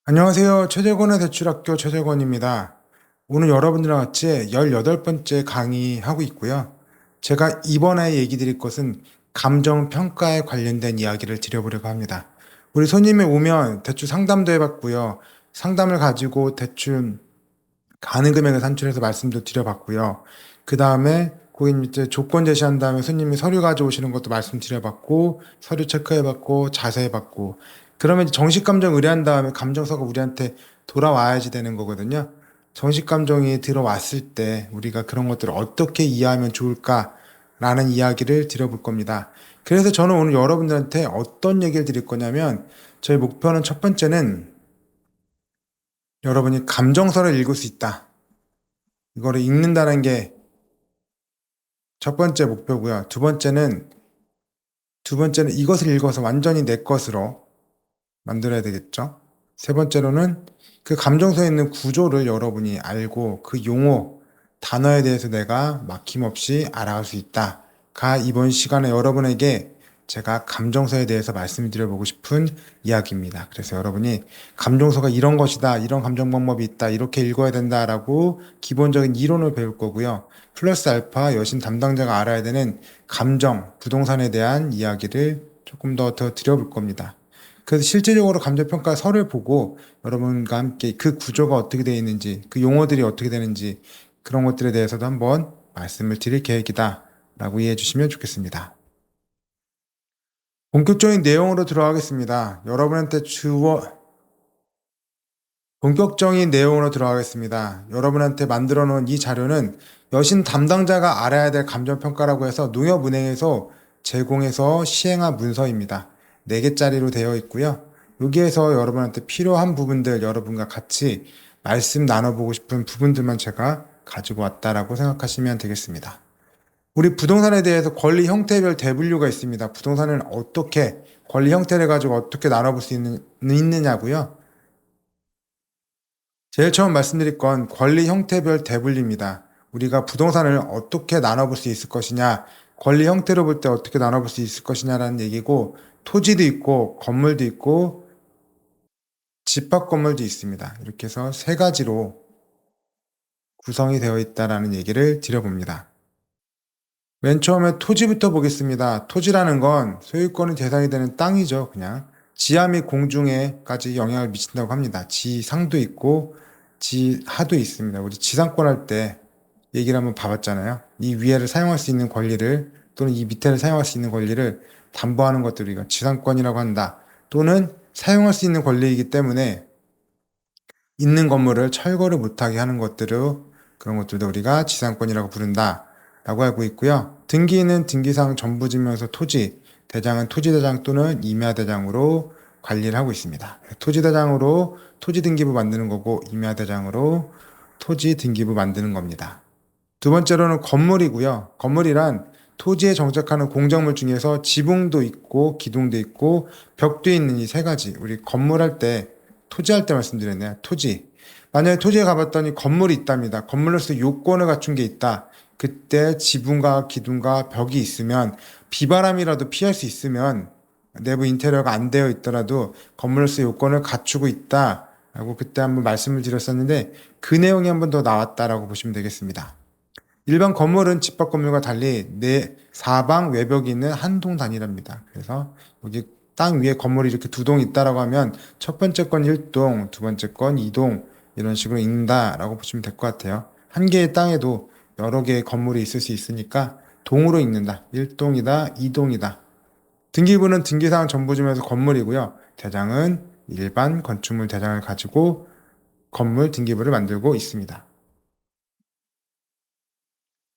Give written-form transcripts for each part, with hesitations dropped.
안녕하세요. 최재권의 대출학교 최재권입니다. 오늘 여러분들과 같이 18번째 강의하고 있고요. 제가 이번에 얘기 드릴 것은 감정평가에 관련된 이야기를 드려보려고 합니다. 우리 손님이 오면 대출 상담도 해봤고요. 상담을 가지고 대출 가능 금액을 산출해서 말씀도 드려봤고요. 그 다음에 고객님 이제 조건 제시한 다음에 손님이 서류 가져오시는 것도 말씀드려봤고, 서류 체크해봤고, 자세해봤고, 그러면 이제 정식 감정 의뢰한 다음에 감정서가 우리한테 돌아와야지 되는 거거든요. 정식 감정이 들어왔을 때 우리가 그런 것들을 어떻게 이해하면 좋을까라는 이야기를 드려볼 겁니다. 그래서 저는 오늘 여러분들한테 어떤 얘기를 드릴 거냐면, 저희 목표는 첫 번째는 여러분이 감정서를 읽을 수 있다. 이거를 읽는다는 게 첫 번째 목표고요. 두 번째는 이것을 읽어서 완전히 내 것으로 만들어야 되겠죠. 세 번째로는 그 감정서에 있는 구조를 여러분이 알고 그 용어, 단어에 대해서 내가 막힘없이 알아갈 수 있다가 이번 시간에 여러분에게 제가 감정서에 대해서 말씀드려보고 싶은 이야기입니다. 그래서 여러분이 감정서가 이런 것이다, 이런 감정 방법이 있다, 이렇게 읽어야 된다라고 기본적인 이론을 배울 거고요. 플러스 알파 여신 담당자가 알아야 되는 감정, 부동산에 대한 이야기를 조금 더 드려볼 겁니다. 그래서 실질적으로 감정평가서를 보고 여러분과 함께 그 구조가 어떻게 되어 있는지, 그 용어들이 어떻게 되는지 그런 것들에 대해서도 한번 말씀을 드릴 계획이다 라고 이해해 주시면 좋겠습니다. 본격적인 내용으로 들어가겠습니다. 본격적인 내용으로 들어가겠습니다. 여러분한테 만들어 놓은 이 자료는 여신 담당자가 알아야 될 감정평가라고 해서 농협은행에서 제공해서 시행한 문서입니다. 4개짜리로 되어 있고요. 여기에서 여러분한테 필요한 부분들, 여러분과 같이 말씀 나눠보고 싶은 부분들만 제가 가지고 왔다라고 생각하시면 되겠습니다. 우리 부동산에 대해서 권리 형태별 대분류가 있습니다. 부동산을 어떻게, 권리 형태를 가지고 어떻게 나눠볼 수 있느냐고요. 제일 처음 말씀드릴 건 권리 형태별 대분류입니다. 우리가 부동산을 어떻게 나눠볼 수 있을 것이냐, 권리 형태로 볼 때 어떻게 나눠볼 수 있을 것이냐라는 얘기고, 토지도 있고, 건물도 있고, 집합 건물도 있습니다. 이렇게 해서 3가지로 구성이 되어 있다라는 얘기를 드려봅니다. 맨 처음에 토지부터 보겠습니다. 토지라는 건 소유권이 대상이 되는 땅이죠. 그냥 지하 및 공중에까지 영향을 미친다고 합니다. 지상도 있고 지하도 있습니다. 우리 지상권 할 때 얘기를 한번 봐봤잖아요. 이 위에를 사용할 수 있는 권리를 또는 이 밑에를 사용할 수 있는 권리를 담보하는 것들을 우리가 지상권이라고 한다. 또는 사용할 수 있는 권리이기 때문에 있는 건물을 철거를 못하게 하는 것들을 그런 것들도 우리가 지상권이라고 부른다 라고 알고 있고요. 등기는 등기상 전부지명서 토지, 대장은 토지대장 또는 임야대장으로 관리를 하고 있습니다. 토지대장으로 토지등기부 만드는 거고 임야대장으로 토지등기부 만드는 겁니다. 두 번째로는 건물이고요. 건물이란 토지에 정착하는 공작물 중에서 지붕도 있고 기둥도 있고 벽도 있는 이 3가지. 우리 건물할 때 토지할 때 말씀드렸네요. 토지. 만약에 토지에 가봤더니 건물이 있답니다. 건물로서 요건을 갖춘 게 있다. 그때 지붕과 기둥과 벽이 있으면 비바람이라도 피할 수 있으면 내부 인테리어가 안 되어 있더라도 건물로서 요건을 갖추고 있다라고 그때 한번 말씀을 드렸었는데 그 내용이 한번 더 나왔다라고 보시면 되겠습니다. 일반 건물은 집합 건물과 달리 사방 외벽이 있는 한 동 단위랍니다. 그래서 여기 땅 위에 건물이 이렇게 2동 있다라고 하면 첫 번째 건 1동, 두 번째 건 2동 이런 식으로 읽는다라고 보시면 될 것 같아요. 한 개의 땅에도 여러 개의 건물이 있을 수 있으니까 동으로 읽는다. 1동이다, 2동이다. 등기부는 등기상 전부지명에서 건물이고요. 대장은 일반 건축물 대장을 가지고 건물 등기부를 만들고 있습니다.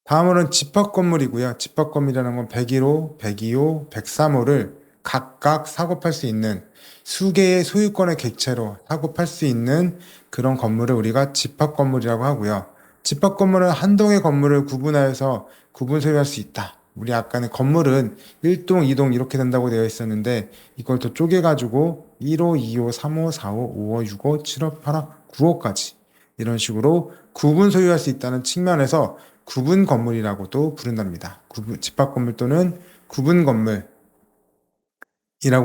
다음으로는 집합건물이고요. 집합건물이라는 건 101호, 102호, 103호를 각각 사고팔 수 있는 수개의 소유권의 객체로 사고팔 수 있는 그런 건물을 우리가 집합건물이라고 하고요. 집합건물은 한 동의 건물을 구분하여서 구분 소유할 수 있다. 우리 아까는 건물은 1동, 2동 이렇게 된다고 되어 있었는데 이걸 더 쪼개가지고 1호, 2호, 3호, 4호, 5호, 6호, 7호, 8호, 9호까지 이런 식으로 구분 소유할 수 있다는 측면에서 구분 건물이라고도 부른답니다. 집합 건물 또는 구분 건물이라고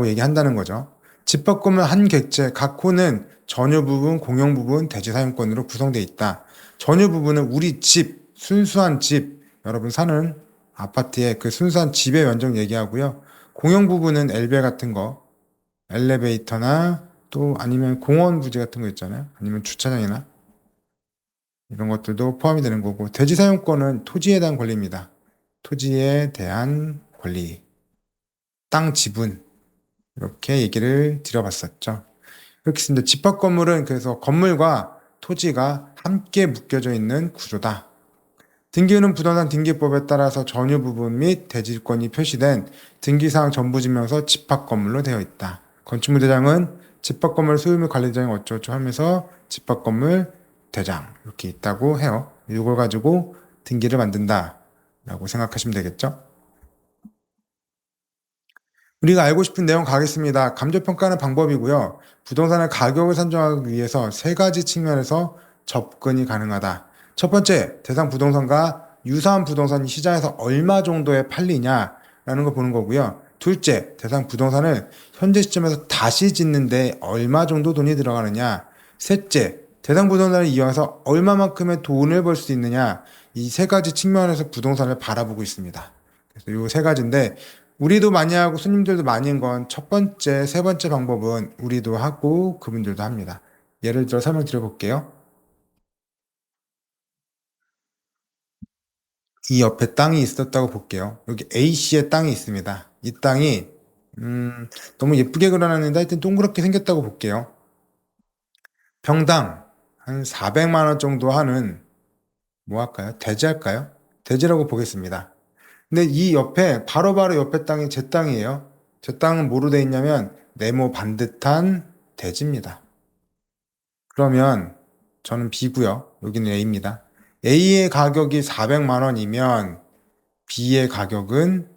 얘기한다는 거죠. 집합 건물 한 객체, 각 호는 전유 부분, 공용 부분, 대지 사용권으로 구성되어 있다. 전유 부분은 우리 집, 순수한 집, 여러분 사는 아파트의 그 순수한 집의 면적 얘기하고요. 공용 부분은 엘베 같은 거, 엘리베이터나 또 아니면 공원 부지 같은 거 있잖아요. 아니면 주차장이나 이런 것들도 포함이 되는 거고, 대지 사용권은 토지에 대한 권리입니다. 토지에 대한 권리, 땅 지분, 이렇게 얘기를 드려봤었죠. 그렇게 했습니다. 집합 건물은 그래서 건물과 토지가 함께 묶여져 있는 구조다. 등기는 부동산 등기법에 따라서 전유 부분 및 대지권이 표시된 등기사항 전부지명서 집합 건물로 되어 있다. 건축물 대장은 집합 건물 소유 및 관리 대장이 어쩌고저쩌고 하면서 집합 건물 대장 이렇게 있다고 해요. 이걸 가지고 등기를 만든다 라고 생각하시면 되겠죠. 우리가 알고 싶은 내용 가겠습니다. 감정평가는 방법이고요. 부동산의 가격을 산정하기 위해서 세 가지 측면에서 접근이 가능하다. 첫 번째, 대상 부동산과 유사한 부동산이 시장에서 얼마 정도에 팔리냐라는 걸 보는 거고요. 둘째, 대상 부동산을 현재 시점에서 다시 짓는데 얼마 정도 돈이 들어가느냐. 셋째, 대상 부동산을 이용해서 얼마만큼의 돈을 벌 수 있느냐. 이 세 가지 측면에서 부동산을 바라보고 있습니다. 그래서 이 세 가지인데 우리도 많이 하고 손님들도 많이 한 건 첫 번째, 세 번째 방법은 우리도 하고 그분들도 합니다. 예를 들어 설명드려 볼게요. 이 옆에 땅이 있었다고 볼게요. 여기 A씨의 땅이 있습니다. 이 땅이 너무 예쁘게 그려놨는데 하여튼 동그랗게 생겼다고 볼게요. 평당 한 400만 원 정도 하는 뭐 할까요? 대지 할까요? 대지라고 보겠습니다. 근데 이 옆에 바로바로 옆에 땅이 제 땅이에요. 제 땅은 뭐로 돼 있냐면 네모 반듯한 대지입니다. 그러면 저는 B고요. 여기는 A입니다. A의 가격이 400만 원이면 B의 가격은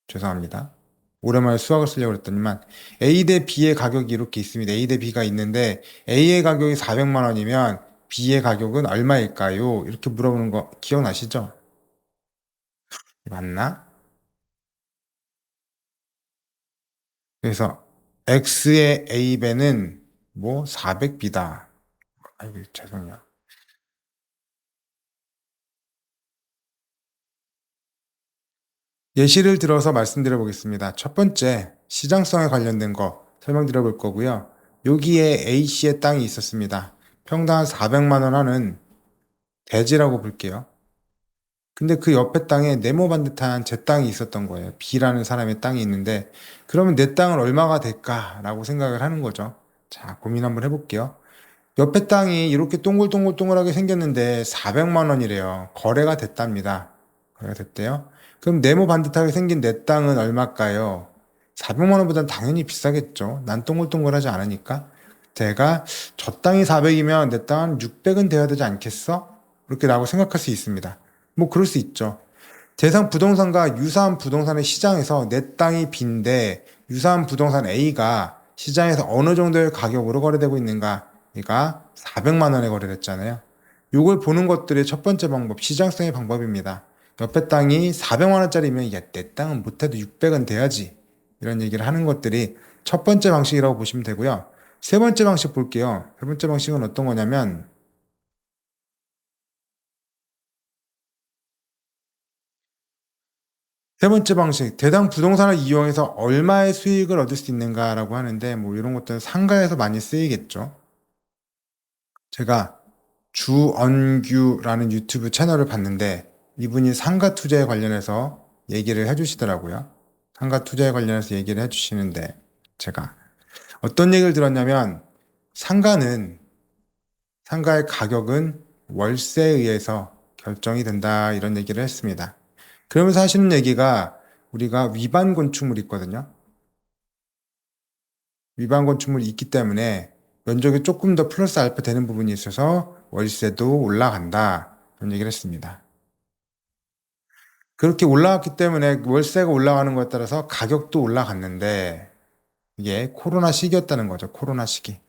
죄송합니다. 오랜만에 수학을 쓰려고 했더니만 A 대 B의 가격이 이렇게 있습니다. A 대 B가 있는데 A의 가격이 400만 원이면 B의 가격은 얼마일까요? 이렇게 물어보는 거 기억나시죠? 맞나? 그래서 X의 A배는 뭐 400B다. 아이고 죄송해요. 예시를 들어서 말씀드려 보겠습니다. 첫 번째, 시장성에 관련된 거 설명드려 볼 거고요. 여기에 A씨의 땅이 있었습니다. 평당 400만 원 하는 대지라고 볼게요. 근데 그 옆에 땅에 네모반 듯한 제 땅이 있었던 거예요. B라는 사람의 땅이 있는데, 그러면 내 땅은 얼마가 될까라고 생각을 하는 거죠. 자, 고민 한번 해볼게요. 옆에 땅이 이렇게 동글동글동글하게 생겼는데 400만 원이래요. 거래가 됐답니다. 거래가 됐대요. 그럼 네모 반듯하게 생긴 내 땅은 얼마일까요? 400만 원보다는 당연히 비싸겠죠. 난 동글동글하지 않으니까. 제가 저 땅이 400이면 내 땅은 600은 돼야 되지 않겠어? 이렇게 라고 생각할 수 있습니다. 뭐 그럴 수 있죠. 대상 부동산과 유사한 부동산의 시장에서 내 땅이 B인데 유사한 부동산 A가 시장에서 어느 정도의 가격으로 거래되고 있는가? 얘가 400만 원에 거래됐잖아요. 이걸 보는 것들이 첫 번째 방법, 시장성의 방법입니다. 옆에 땅이 400만 원짜리면 야, 내 땅은 못해도 600은 돼야지. 이런 얘기를 하는 것들이 첫 번째 방식이라고 보시면 되고요. 세 번째 방식 볼게요. 세 번째 방식은 어떤 거냐면 세 번째 방식, 대당 부동산을 이용해서 얼마의 수익을 얻을 수 있는가라고 하는데, 뭐 이런 것들은 상가에서 많이 쓰이겠죠. 제가 주언규라는 유튜브 채널을 봤는데, 이분이 상가 투자에 관련해서 얘기를 해주시더라고요. 상가 투자에 관련해서 얘기를 해주시는데, 제가 어떤 얘기를 들었냐면, 상가는, 상가의 가격은 월세에 의해서 결정이 된다, 이런 얘기를 했습니다. 그러면서 하시는 얘기가 우리가 위반 건축물이 있거든요. 위반 건축물이 있기 때문에 면적이 조금 더 플러스 알파 되는 부분이 있어서 월세도 올라간다. 그런 얘기를 했습니다. 그렇게 올라갔기 때문에 월세가 올라가는 것에 따라서 가격도 올라갔는데 이게 코로나 시기였다는 거죠. 코로나 시기.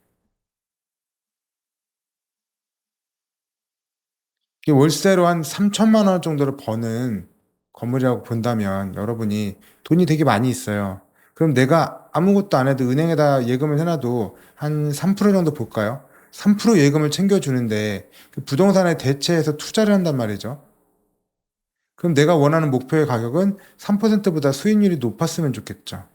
이게 월세로 한 3천만 원 정도를 버는 건물이라고 본다면 여러분이 돈이 되게 많이 있어요. 그럼 내가 아무것도 안 해도 은행에다 예금을 해놔도 한 3% 정도 볼까요? 3% 예금을 챙겨주는데 그 부동산에 대체해서 투자를 한단 말이죠. 그럼 내가 원하는 목표의 가격은 3%보다 수익률이 높았으면 좋겠죠.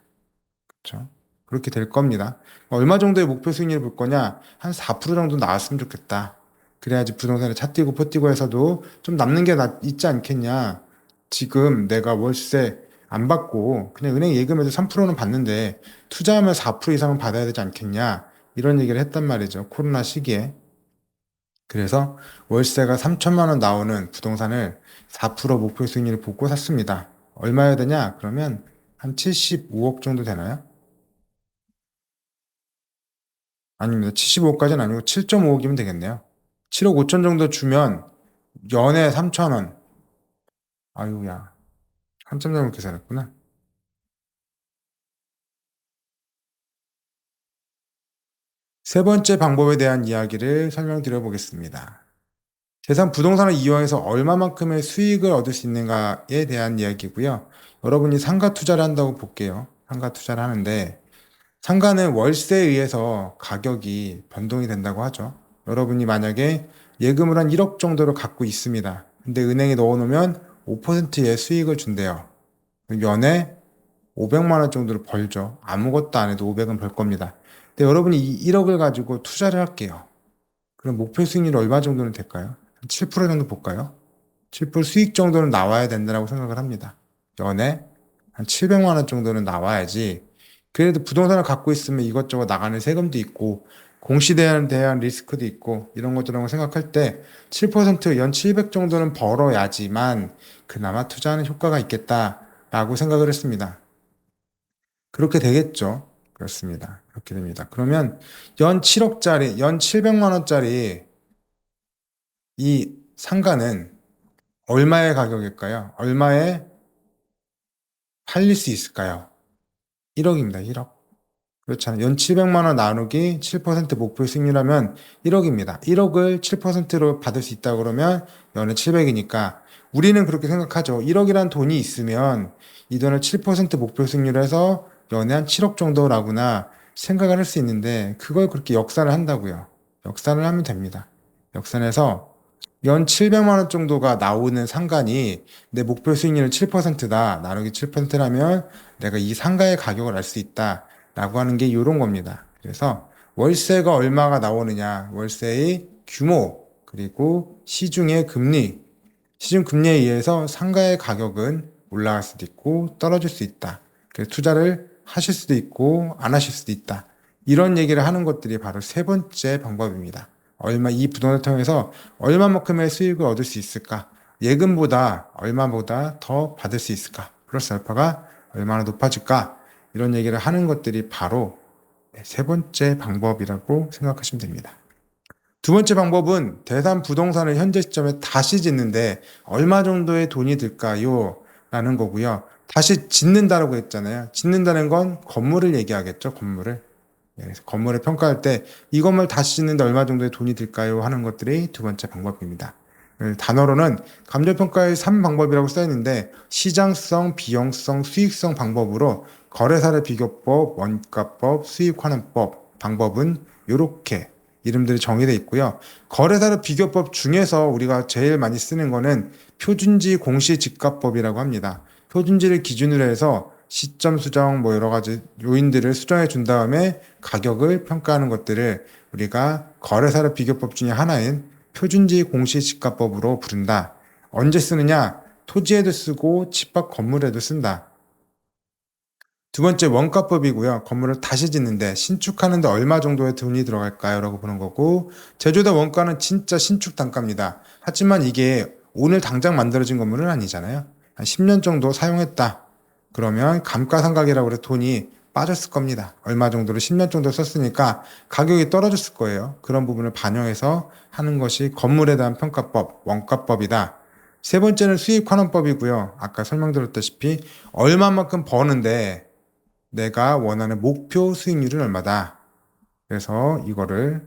그렇죠? 그렇게 될 겁니다. 얼마 정도의 목표 수익률을 볼 거냐? 한 4% 정도 나왔으면 좋겠다. 그래야지 부동산에 차 띄고 포 뛰고 해서도 좀 남는 게 있지 않겠냐? 지금 내가 월세 안 받고 그냥 은행 예금에도 3%는 받는데 투자하면 4% 이상은 받아야 되지 않겠냐? 이런 얘기를 했단 말이죠. 코로나 시기에. 그래서 월세가 3천만 원 나오는 부동산을 4% 목표 수익률을 보고 샀습니다. 얼마여야 되냐? 그러면 한 75억 정도 되나요? 아닙니다. 75억까지는 아니고 7.5억이면 되겠네요. 7억 5천 정도 주면 연에 3천 원. 아유야, 한참 잘못 계산했구나. 세 번째 방법에 대한 이야기를 설명드려 보겠습니다. 재산 부동산을 이용해서 얼마만큼의 수익을 얻을 수 있는가에 대한 이야기고요. 여러분이 상가 투자를 한다고 볼게요. 상가 투자를 하는데 상가는 월세에 의해서 가격이 변동이 된다고 하죠. 여러분이 만약에 예금을 한 1억 정도를 갖고 있습니다. 근데 은행에 넣어놓으면 5%의 수익을 준대요. 연에 500만 원 정도를 벌죠. 아무것도 안 해도 500은 벌 겁니다. 근데 여러분이 이 1억을 가지고 투자를 할게요. 그럼 목표 수익률이 얼마 정도는 될까요? 7% 정도 볼까요? 7% 수익 정도는 나와야 된다고 생각을 합니다. 연에 한 700만 원 정도는 나와야지. 그래도 부동산을 갖고 있으면 이것저것 나가는 세금도 있고 공시대에 대한 리스크도 있고 이런 것들을 생각할 때 7%연 700 정도는 벌어야지만 그나마 투자하는 효과가 있겠다라고 생각을 했습니다. 그렇게 되겠죠. 그렇습니다. 그렇게 됩니다. 그러면 연 7억짜리, 연 700만 원짜리 이 상가는 얼마의 가격일까요? 얼마에 팔릴 수 있을까요? 1억입니다. 1억. 그렇잖아요. 연 700만 원 나누기 7% 목표 수익률하면 1억입니다. 1억을 7%로 받을 수 있다 그러면 연에 700이니까 우리는 그렇게 생각하죠. 1억이란 돈이 있으면 이 돈을 7% 목표 수익률로 해서 연에 한 7억 정도라구나 생각을 할 수 있는데 그걸 그렇게 역산을 한다고요. 역산을 하면 됩니다. 역산해서 연 700만 원 정도가 나오는 상가니 내 목표 수익률은 7%다. 나누기 7%라면 내가 이 상가의 가격을 알 수 있다. 라고 하는 게 이런 겁니다. 그래서 월세가 얼마가 나오느냐, 월세의 규모, 그리고 시중의 금리, 시중 금리에 의해서 상가의 가격은 올라갈 수도 있고 떨어질 수 있다. 그래서 투자를 하실 수도 있고 안 하실 수도 있다. 이런 얘기를 하는 것들이 바로 세 번째 방법입니다. 이 부동산을 통해서 얼마만큼의 수익을 얻을 수 있을까? 예금보다 얼마보다 더 받을 수 있을까? 플러스 알파가 얼마나 높아질까? 이런 얘기를 하는 것들이 바로 세 번째 방법이라고 생각하시면 됩니다. 두 번째 방법은 대산 부동산을 현재 시점에 다시 짓는데 얼마 정도의 돈이 들까요? 라는 거고요. 다시 짓는다라고 했잖아요. 짓는다는 건 건물을 얘기하겠죠. 건물을. 그래서 건물을 평가할 때 이 건물 다시 짓는데 얼마 정도의 돈이 들까요? 하는 것들이 두 번째 방법입니다. 단어로는 감정평가의 3방법이라고 써있는데 시장성, 비용성, 수익성 방법으로 거래사례 비교법, 원가법, 수익환원법 방법은 이렇게 이름들이 정의되어 있고요. 거래사례 비교법 중에서 우리가 제일 많이 쓰는 거는 표준지 공시지가법이라고 합니다. 표준지를 기준으로 해서 시점 수정 뭐 여러 가지 요인들을 수정해 준 다음에 가격을 평가하는 것들을 우리가 거래사례 비교법 중에 하나인 표준지 공시지가법으로 부른다. 언제 쓰느냐? 토지에도 쓰고 집합 건물에도 쓴다. 두 번째 원가법이고요. 건물을 다시 짓는데 신축하는데 얼마 정도의 돈이 들어갈까요? 라고 보는 거고 제조대 원가는 진짜 신축 단가입니다. 하지만 이게 오늘 당장 만들어진 건물은 아니잖아요. 한 10년 정도 사용했다. 그러면 감가상각이라고 해서 돈이 빠졌을 겁니다. 얼마 정도로 10년 정도 썼으니까 가격이 떨어졌을 거예요. 그런 부분을 반영해서 하는 것이 건물에 대한 평가법, 원가법이다. 세 번째는 수익환원법이고요. 아까 설명드렸다시피 얼마만큼 버는데 내가 원하는 목표 수익률은 얼마다. 그래서 이거를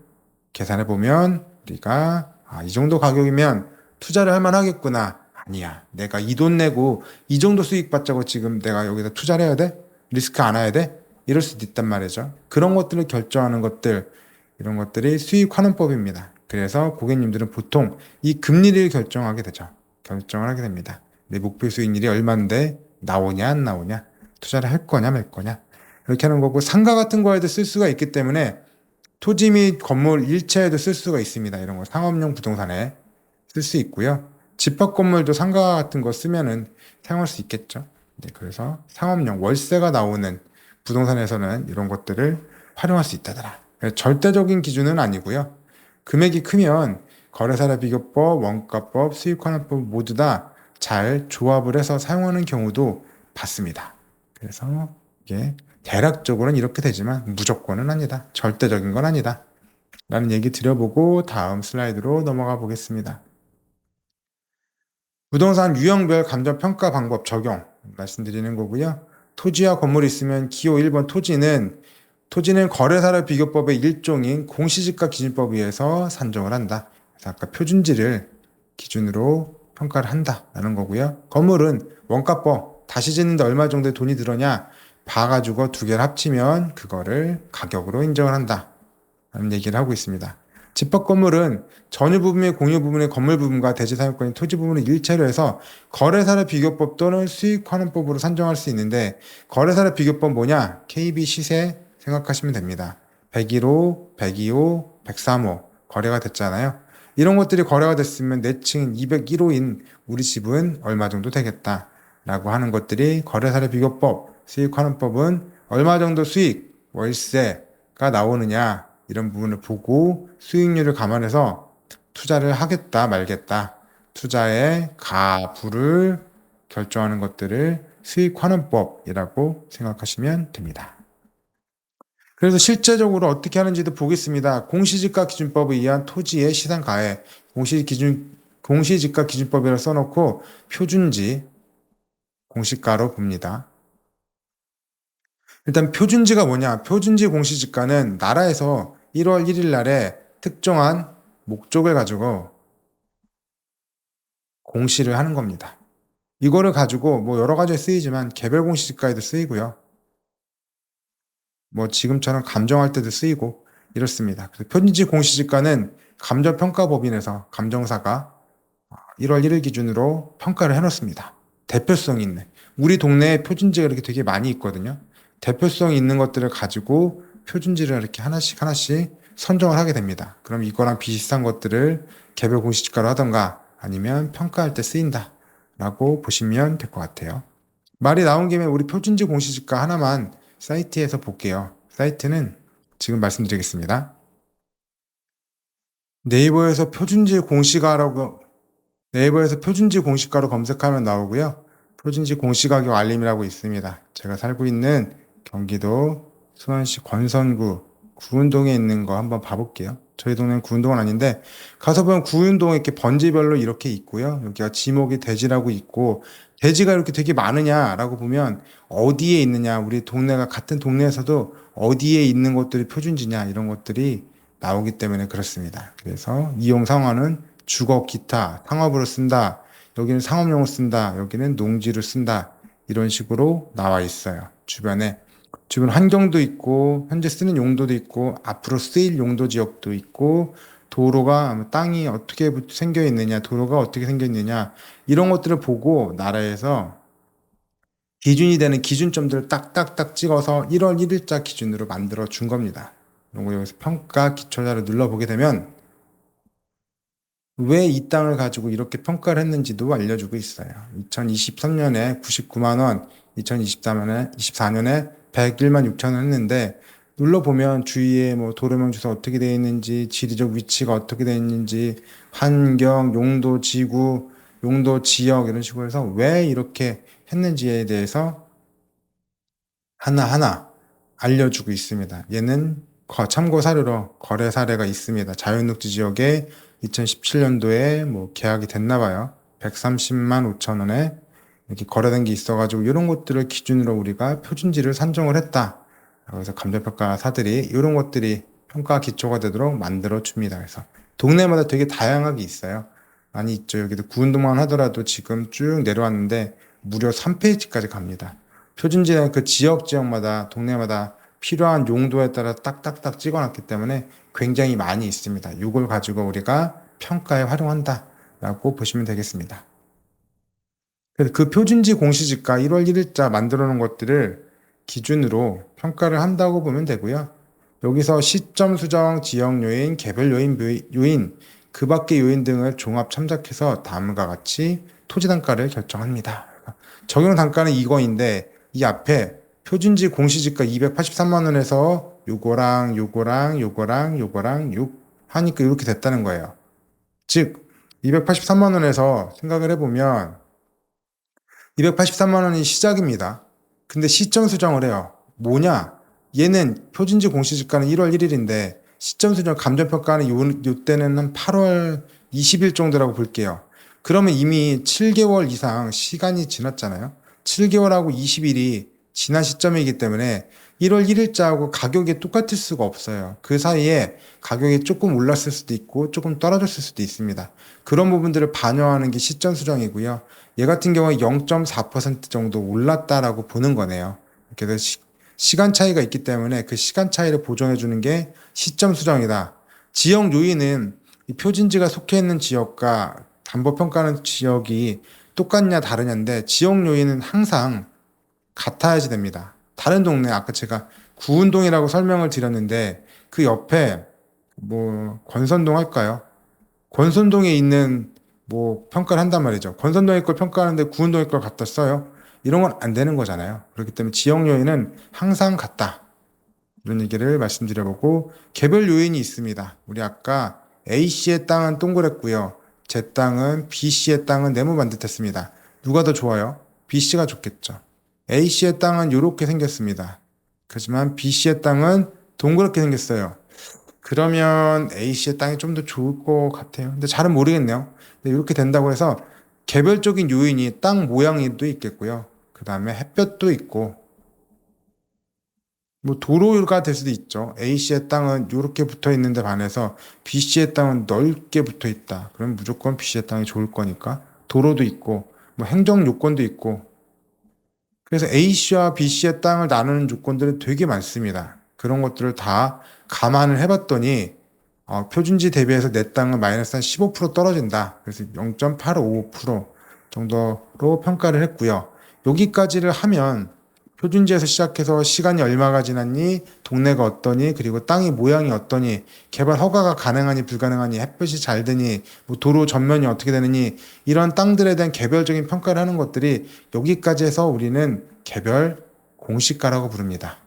계산해 보면 우리가 이 정도 가격이면 투자를 할 만하겠구나. 아니야. 내가 이 돈 내고 이 정도 수익 받자고 지금 내가 여기다 투자를 해야 돼? 리스크 안 해야 돼? 이럴 수도 있단 말이죠. 그런 것들을 결정하는 것들, 이런 것들이 수익 환원법입니다. 그래서 고객님들은 보통 이 금리를 결정하게 되죠. 결정을 하게 됩니다. 내 목표 수익률이 얼마인데 나오냐 안 나오냐, 투자를 할 거냐 말 거냐, 이렇게 하는 거고, 상가 같은 거에도 쓸 수가 있기 때문에 토지 및 건물 일체에도 쓸 수가 있습니다. 이런 거 상업용 부동산에 쓸 수 있고요. 집합 건물도 상가 같은 거 쓰면은 사용할 수 있겠죠. 네, 그래서 상업용 월세가 나오는 부동산에서는 이런 것들을 활용할 수 있다더라. 절대적인 기준은 아니고요. 금액이 크면 거래사례 비교법, 원가법, 수익환원법 모두 다 잘 조합을 해서 사용하는 경우도 봤습니다. 그래서 이게 대략적으로는 이렇게 되지만 무조건은 아니다. 절대적인 건 아니다. 라는 얘기 드려보고 다음 슬라이드로 넘어가 보겠습니다. 부동산 유형별 감정평가 방법 적용 말씀드리는 거고요. 토지와 건물이 있으면 기호 1번 토지는 거래사례 비교법의 일종인 공시지가 기준법에 의해서 산정을 한다. 그래서 아까 표준지를 기준으로 평가를 한다라는 거고요. 건물은 원가법, 다시 짓는데 얼마 정도의 돈이 들었냐 봐가지고 두 개를 합치면 그거를 가격으로 인정을 한다 라는 얘기를 하고 있습니다. 집합 건물은 전유 부분의 공유 부분의 건물 부분과 대지 사용권인 토지 부분을 일체로 해서 거래사례 비교법 또는 수익환원법으로 산정할 수 있는데, 거래사례 비교법 뭐냐? KB 시세 생각하시면 됩니다. 101호, 102호, 103호 거래가 됐잖아요. 이런 것들이 거래가 됐으면 내 층 201호인 우리 집은 얼마 정도 되겠다 라고 하는 것들이 거래사례 비교법, 수익환원법은 얼마 정도 수익, 월세가 나오느냐 이런 부분을 보고 수익률을 감안해서 투자를 하겠다 말겠다, 투자의 가부를 결정하는 것들을 수익환원법이라고 생각하시면 됩니다. 그래서 실제적으로 어떻게 하는지도 보겠습니다. 공시지가 기준법에 의한 토지의 시장 가액, 공시지가 기준법이라고 써놓고 표준지 공시가로 봅니다. 일단 표준지가 뭐냐? 표준지 공시지가는 나라에서 1월 1일 날에 특정한 목적을 가지고 공시를 하는 겁니다. 이거를 가지고 뭐 여러 가지에 쓰이지만 개별 공시지가에도 쓰이고요. 뭐 지금처럼 감정할 때도 쓰이고 이렇습니다. 그래서 표준지 공시지가는 감정평가법인에서 감정사가 1월 1일 기준으로 평가를 해놓습니다. 대표성이 있는. 우리 동네에 표준지가 이렇게 되게 많이 있거든요. 대표성이 있는 것들을 가지고 표준지를 이렇게 하나씩 선정을 하게 됩니다. 그럼 이거랑 비슷한 것들을 개별 공시지가로 하던가 아니면 평가할 때 쓰인다 라고 보시면 될 것 같아요. 말이 나온 김에 우리 표준지 공시지가 하나만 사이트에서 볼게요. 사이트는 지금 말씀드리겠습니다. 네이버에서 표준지 공시가로 검색하면 나오고요. 표준지 공시가격 알림이라고 있습니다. 제가 살고 있는 경기도 수원시 권선구 구운동에 있는 거 한번 봐볼게요. 저희 동네는 구운동은 아닌데 가서 보면 구운동에 이렇게 번지별로 이렇게 있고요. 여기가 지목이 대지라고 있고, 대지가 이렇게 되게 많으냐라고 보면 어디에 있느냐, 우리 동네가 같은 동네에서도 어디에 있는 것들이 표준지냐 이런 것들이 나오기 때문에 그렇습니다. 그래서 이용 상환은 주거, 기타, 상업으로 쓴다, 여기는 상업용으로 쓴다, 여기는 농지로 쓴다, 이런 식으로 나와 있어요. 주변 환경도 있고 현재 쓰는 용도도 있고 앞으로 쓰일 용도 지역도 있고, 도로가 땅이 어떻게 생겨 있느냐, 도로가 어떻게 생겨 있느냐 이런 것들을 보고 나라에서 기준이 되는 기준점들을 딱딱딱 찍어서 1월 1일자 기준으로 만들어 준 겁니다. 그리고 여기서 평가 기초자를 눌러보게 되면 왜 이 땅을 가지고 이렇게 평가를 했는지도 알려주고 있어요. 2023년에 99만 원, 2024년에 101만 6천 원 했는데, 눌러보면 주위에 뭐 도로명 주소 어떻게 되어 있는지, 지리적 위치가 어떻게 되어 있는지, 환경, 용도, 지구, 용도, 지역 이런 식으로 해서 왜 이렇게 했는지에 대해서 하나하나 알려주고 있습니다. 얘는 참고 사료로 거래 사례가 있습니다. 자연녹지 지역에 2017년도에 뭐 계약이 됐나 봐요. 130만 5천 원에 이렇게 거래된 게 있어가지고 이런 것들을 기준으로 우리가 표준지를 산정을 했다. 그래서 감정평가사들이 이런 것들이 평가 기초가 되도록 만들어 줍니다. 그래서 동네마다 되게 다양하게 있어요. 많이 있죠. 여기도 구운동만 하더라도 지금 쭉 내려왔는데 무려 3페이지까지 갑니다. 표준지는 그 지역마다 동네마다 필요한 용도에 따라 딱딱딱 찍어놨기 때문에 굉장히 많이 있습니다. 이걸 가지고 우리가 평가에 활용한다라고 보시면 되겠습니다. 그래서 그 표준지 공시지가 1월 1일자 만들어 놓은 것들을 기준으로 평가를 한다고 보면 되고요. 여기서 시점 수정, 지역 요인, 개별 요인, 그 밖의 요인 등을 종합 참작해서 다음과 같이 토지 단가를 결정합니다. 적용 단가는 이거인데 이 앞에 표준지 공시지가 283만 원에서 요거랑 6 하니까 이렇게 됐다는 거예요. 즉 283만 원에서 생각을 해보면 283만 원이 시작입니다. 근데 시점 수정을 해요. 뭐냐? 얘는 표준지 공시지가는 1월 1일인데 시점 수정 감정평가는 요때는 한 8월 20일 정도라고 볼게요. 그러면 이미 7개월 이상 시간이 지났잖아요. 7개월하고 20일이 지난 시점이기 때문에 1월 1일자하고 가격이 똑같을 수가 없어요. 그 사이에 가격이 조금 올랐을 수도 있고 조금 떨어졌을 수도 있습니다. 그런 부분들을 반영하는 게 시점 수정이고요. 얘 같은 경우에 0.4% 정도 올랐다라고 보는 거네요. 그래서 시간 차이가 있기 때문에 그 시간 차이를 보정해 주는 게 시점 수정이다. 지역 요인은 이 표준지가 속해 있는 지역과 담보평가하는 지역이 똑같냐 다르냐인데 지역 요인은 항상 같아야지 됩니다. 다른 동네 아까 제가 구운동이라고 설명을 드렸는데 그 옆에 뭐 권선동 할까요? 권선동에 있는 뭐 평가를 한단 말이죠. 권선동의 걸 평가하는데 구운동의 걸 갖다 써요. 이런 건 안 되는 거잖아요. 그렇기 때문에 지역 요인은 항상 같다. 이런 얘기를 말씀드려보고 개별 요인이 있습니다. 우리 아까 A씨의 땅은 동그랬고요. 제 땅은 B씨의 땅은 네모 반듯했습니다. 누가 더 좋아요? B씨가 좋겠죠. A씨의 땅은 이렇게 생겼습니다. 하지만 B씨의 땅은 동그랗게 생겼어요. 그러면 A씨의 땅이 좀 더 좋을 것 같아요. 근데 잘은 모르겠네요. 근데 이렇게 된다고 해서 개별적인 요인이 땅 모양도 있겠고요. 그 다음에 햇볕도 있고 뭐 도로가 될 수도 있죠. A씨의 땅은 이렇게 붙어 있는데 반해서 B씨의 땅은 넓게 붙어 있다. 그럼 무조건 B씨의 땅이 좋을 거니까 도로도 있고 뭐 행정 요건도 있고 그래서 A씨와 B씨의 땅을 나누는 조건들이 되게 많습니다. 그런 것들을 다 감안을 해봤더니 표준지 대비해서 내 땅은 마이너스 한 15% 떨어진다. 그래서 0.855% 정도로 평가를 했고요. 여기까지를 하면 표준지에서 시작해서 시간이 얼마가 지났니, 동네가 어떠니, 그리고 땅의 모양이 어떠니, 개발 허가가 가능하니 불가능하니, 햇볕이 잘 드니, 뭐 도로 전면이 어떻게 되느니 이런 땅들에 대한 개별적인 평가를 하는 것들이 여기까지 해서 우리는 개별 공시가라고 부릅니다.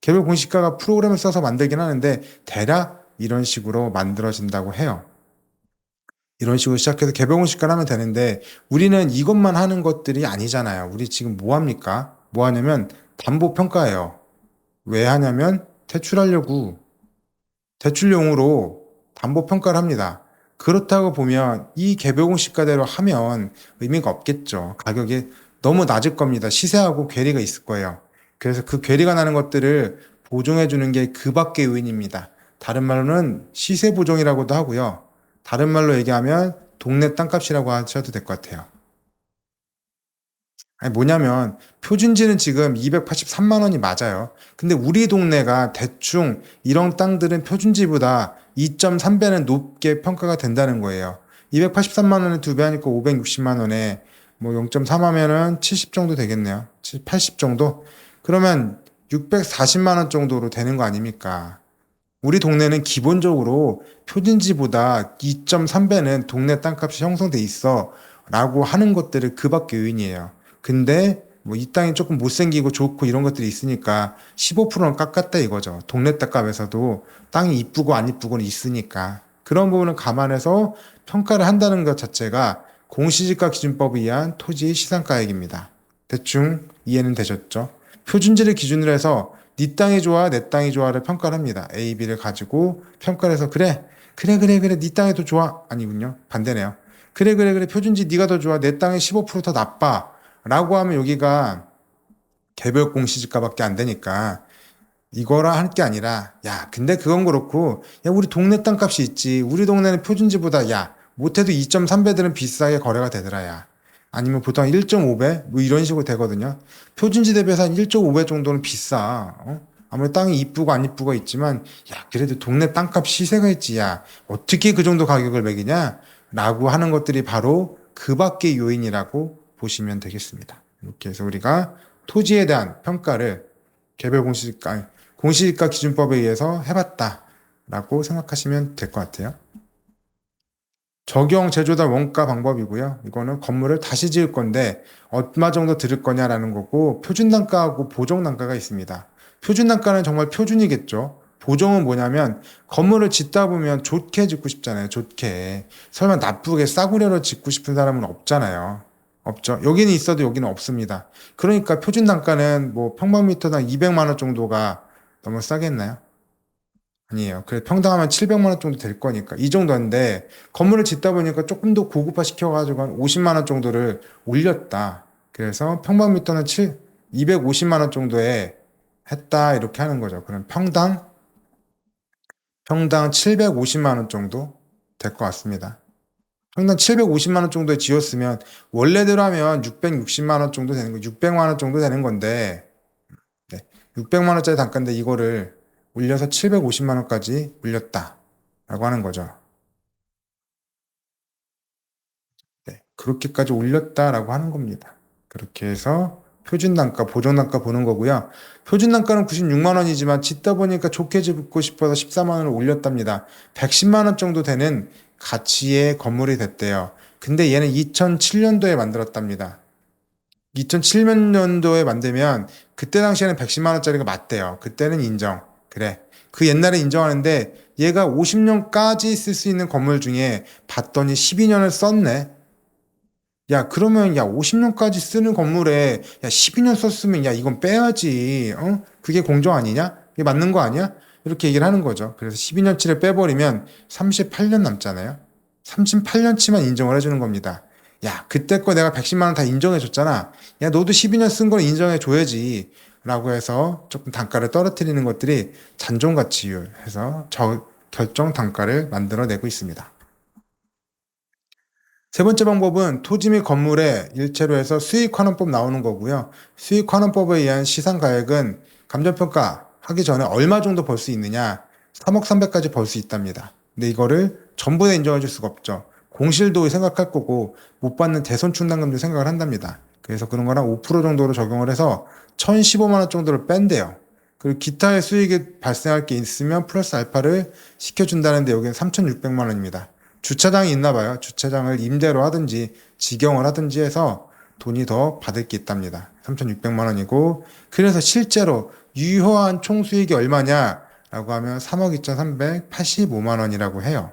개별 공시가가 프로그램을 써서 만들긴 하는데 대략 이런 식으로 만들어진다고 해요. 이런 식으로 시작해서 개별 공시가를 하면 되는데 우리는 이것만 하는 것들이 아니잖아요. 우리 지금 뭐 합니까? 뭐 하냐면 담보 평가예요. 왜 하냐면 대출하려고 대출용으로 담보 평가를 합니다. 그렇다고 보면 이 개별 공시가대로 하면 의미가 없겠죠. 가격이 너무 낮을 겁니다. 시세하고 괴리가 있을 거예요. 그래서 그 괴리가 나는 것들을 보정해 주는 게 그 밖의 요인입니다. 다른 말로는 시세 보정이라고도 하고요. 다른 말로 얘기하면 동네 땅값이라고 하셔도 될 것 같아요. 아니 뭐냐면 표준지는 지금 283만 원이 맞아요. 근데 우리 동네가 대충 이런 땅들은 표준지보다 2.3배는 높게 평가가 된다는 거예요. 283만 원에 2배 하니까 560만 원에 뭐 0.3 하면은 70 정도 되겠네요. 80 정도? 그러면 640만 원 정도로 되는 거 아닙니까? 우리 동네는 기본적으로 표준지보다 2.3배는 동네 땅값이 형성돼 있어 라고 하는 것들을 그 밖의 요인이에요. 근데 뭐 이 땅이 조금 못생기고 좋고 이런 것들이 있으니까 15%는 깎았다 이거죠. 동네 땅값에서도 땅이 이쁘고 안 이쁘고는 있으니까 그런 부분을 감안해서 평가를 한다는 것 자체가 공시지가 기준법에 의한 토지 시장가액입니다. 대충 이해는 되셨죠? 표준지를 기준으로 해서 네 땅이 좋아 내 땅이 좋아를 평가를 합니다. A, B를 가지고 평가를 해서 그래 네 땅이 더 좋아 아니군요. 반대네요. 그래 표준지 네가 더 좋아 내 땅이 15%더 나빠 라고 하면 여기가 개별 공시지가밖에 안 되니까 이거라 할 게 아니라 야 근데 그건 그렇고 야 우리 동네 땅값이 있지 우리 동네는 표준지보다 야 못해도 2.3배들은 비싸게 거래가 되더라 야 아니면 보통 1.5배 뭐 이런 식으로 되거든요. 표준지 대비해서 한 1.5배 정도는 비싸. 아무리 땅이 이쁘고 안 이쁘고 있지만 야 그래도 동네 땅값 시세가 있지 야 어떻게 그 정도 가격을 매기냐 라고 하는 것들이 바로 그 밖의 요인이라고 보시면 되겠습니다. 이렇게 해서 우리가 토지에 대한 평가를 개별 공시지가 기준법에 의해서 해봤다라고 생각하시면 될 것 같아요. 적용 제조달 원가 방법이고요. 이거는 건물을 다시 지을 건데 얼마 정도 들을 거냐라는 거고 표준 단가하고 보정 단가가 있습니다. 표준 단가는 정말 표준이겠죠. 보정은 뭐냐면 건물을 짓다 보면 좋게 짓고 싶잖아요. 좋게. 설마 나쁘게 싸구려로 짓고 싶은 사람은 없잖아요. 없죠. 여기는 있어도 여기는 없습니다. 그러니까 표준 단가는 뭐 평방미터당 200만 원 정도가 너무 싸겠나요? 아니에요. 그래 평당하면 700만 원 정도 될 거니까 이 정도인데 건물을 짓다 보니까 조금 더 고급화 시켜가지고 한 50만 원 정도를 올렸다. 그래서 평방미터는 250만 원 정도에 했다 이렇게 하는 거죠. 그럼 평당 750만 원 정도 될 것 같습니다. 평당 750만 원 정도에 지었으면 원래대로 하면 660만 원 정도 되는 거, 600만 원 정도 되는 건데 네, 600만 원짜리 단가인데 이거를 올려서 750만 원까지 올렸다라고 하는 거죠. 네, 그렇게까지 올렸다라고 하는 겁니다. 그렇게 해서 표준 단가, 보정 단가 보는 거고요. 표준 단가는 96만 원이지만 짓다 보니까 좋게 짓고 싶어서 14만 원을 올렸답니다. 110만 원 정도 되는 가치의 건물이 됐대요. 근데 얘는 2007년도에 만들었답니다. 2007년도에 만들면 그때 당시에는 110만 원짜리가 맞대요. 그때는 인정. 그래. 그 옛날에 인정하는데 얘가 50년까지 쓸 수 있는 건물 중에 봤더니 12년을 썼네. 야, 그러면 야 50년까지 쓰는 건물에 야 12년 썼으면 야 이건 빼야지. 그게 공정 아니냐? 이게 맞는 거 아니야? 이렇게 얘기를 하는 거죠. 그래서 12년치를 빼버리면 38년 남잖아요. 38년치만 인정을 해주는 겁니다. 야, 그때 거 내가 110만 원 다 인정해 줬잖아. 야, 너도 12년 쓴 걸 인정해 줘야지. 라고 해서 조금 단가를 떨어뜨리는 것들이 잔존가치율 해서 결정 단가를 만들어내고 있습니다. 세 번째 방법은 토지 및 건물에 일체로 해서 수익환원법 나오는 거고요. 수익환원법에 의한 시상가액은 감정평가 하기 전에 얼마 정도 벌 수 있느냐? 3억 3백까지 벌 수 있답니다. 근데 이거를 전부 다 인정해 줄 수가 없죠. 공실도 생각할 거고 못 받는 대손충당금도 생각을 한답니다. 그래서 그런 거랑 5% 정도로 적용을 해서 1,015만 원 정도를 뺀대요. 그리고 기타의 수익이 발생할 게 있으면 플러스 알파를 시켜준다는데 여기는 3,600만 원입니다. 주차장이 있나 봐요. 주차장을 임대로 하든지 직영을 하든지 해서 돈이 더 받을 게 있답니다. 3,600만 원이고 그래서 실제로 유효한 총수익이 얼마냐라고 하면 3억 2,385만 원이라고 해요.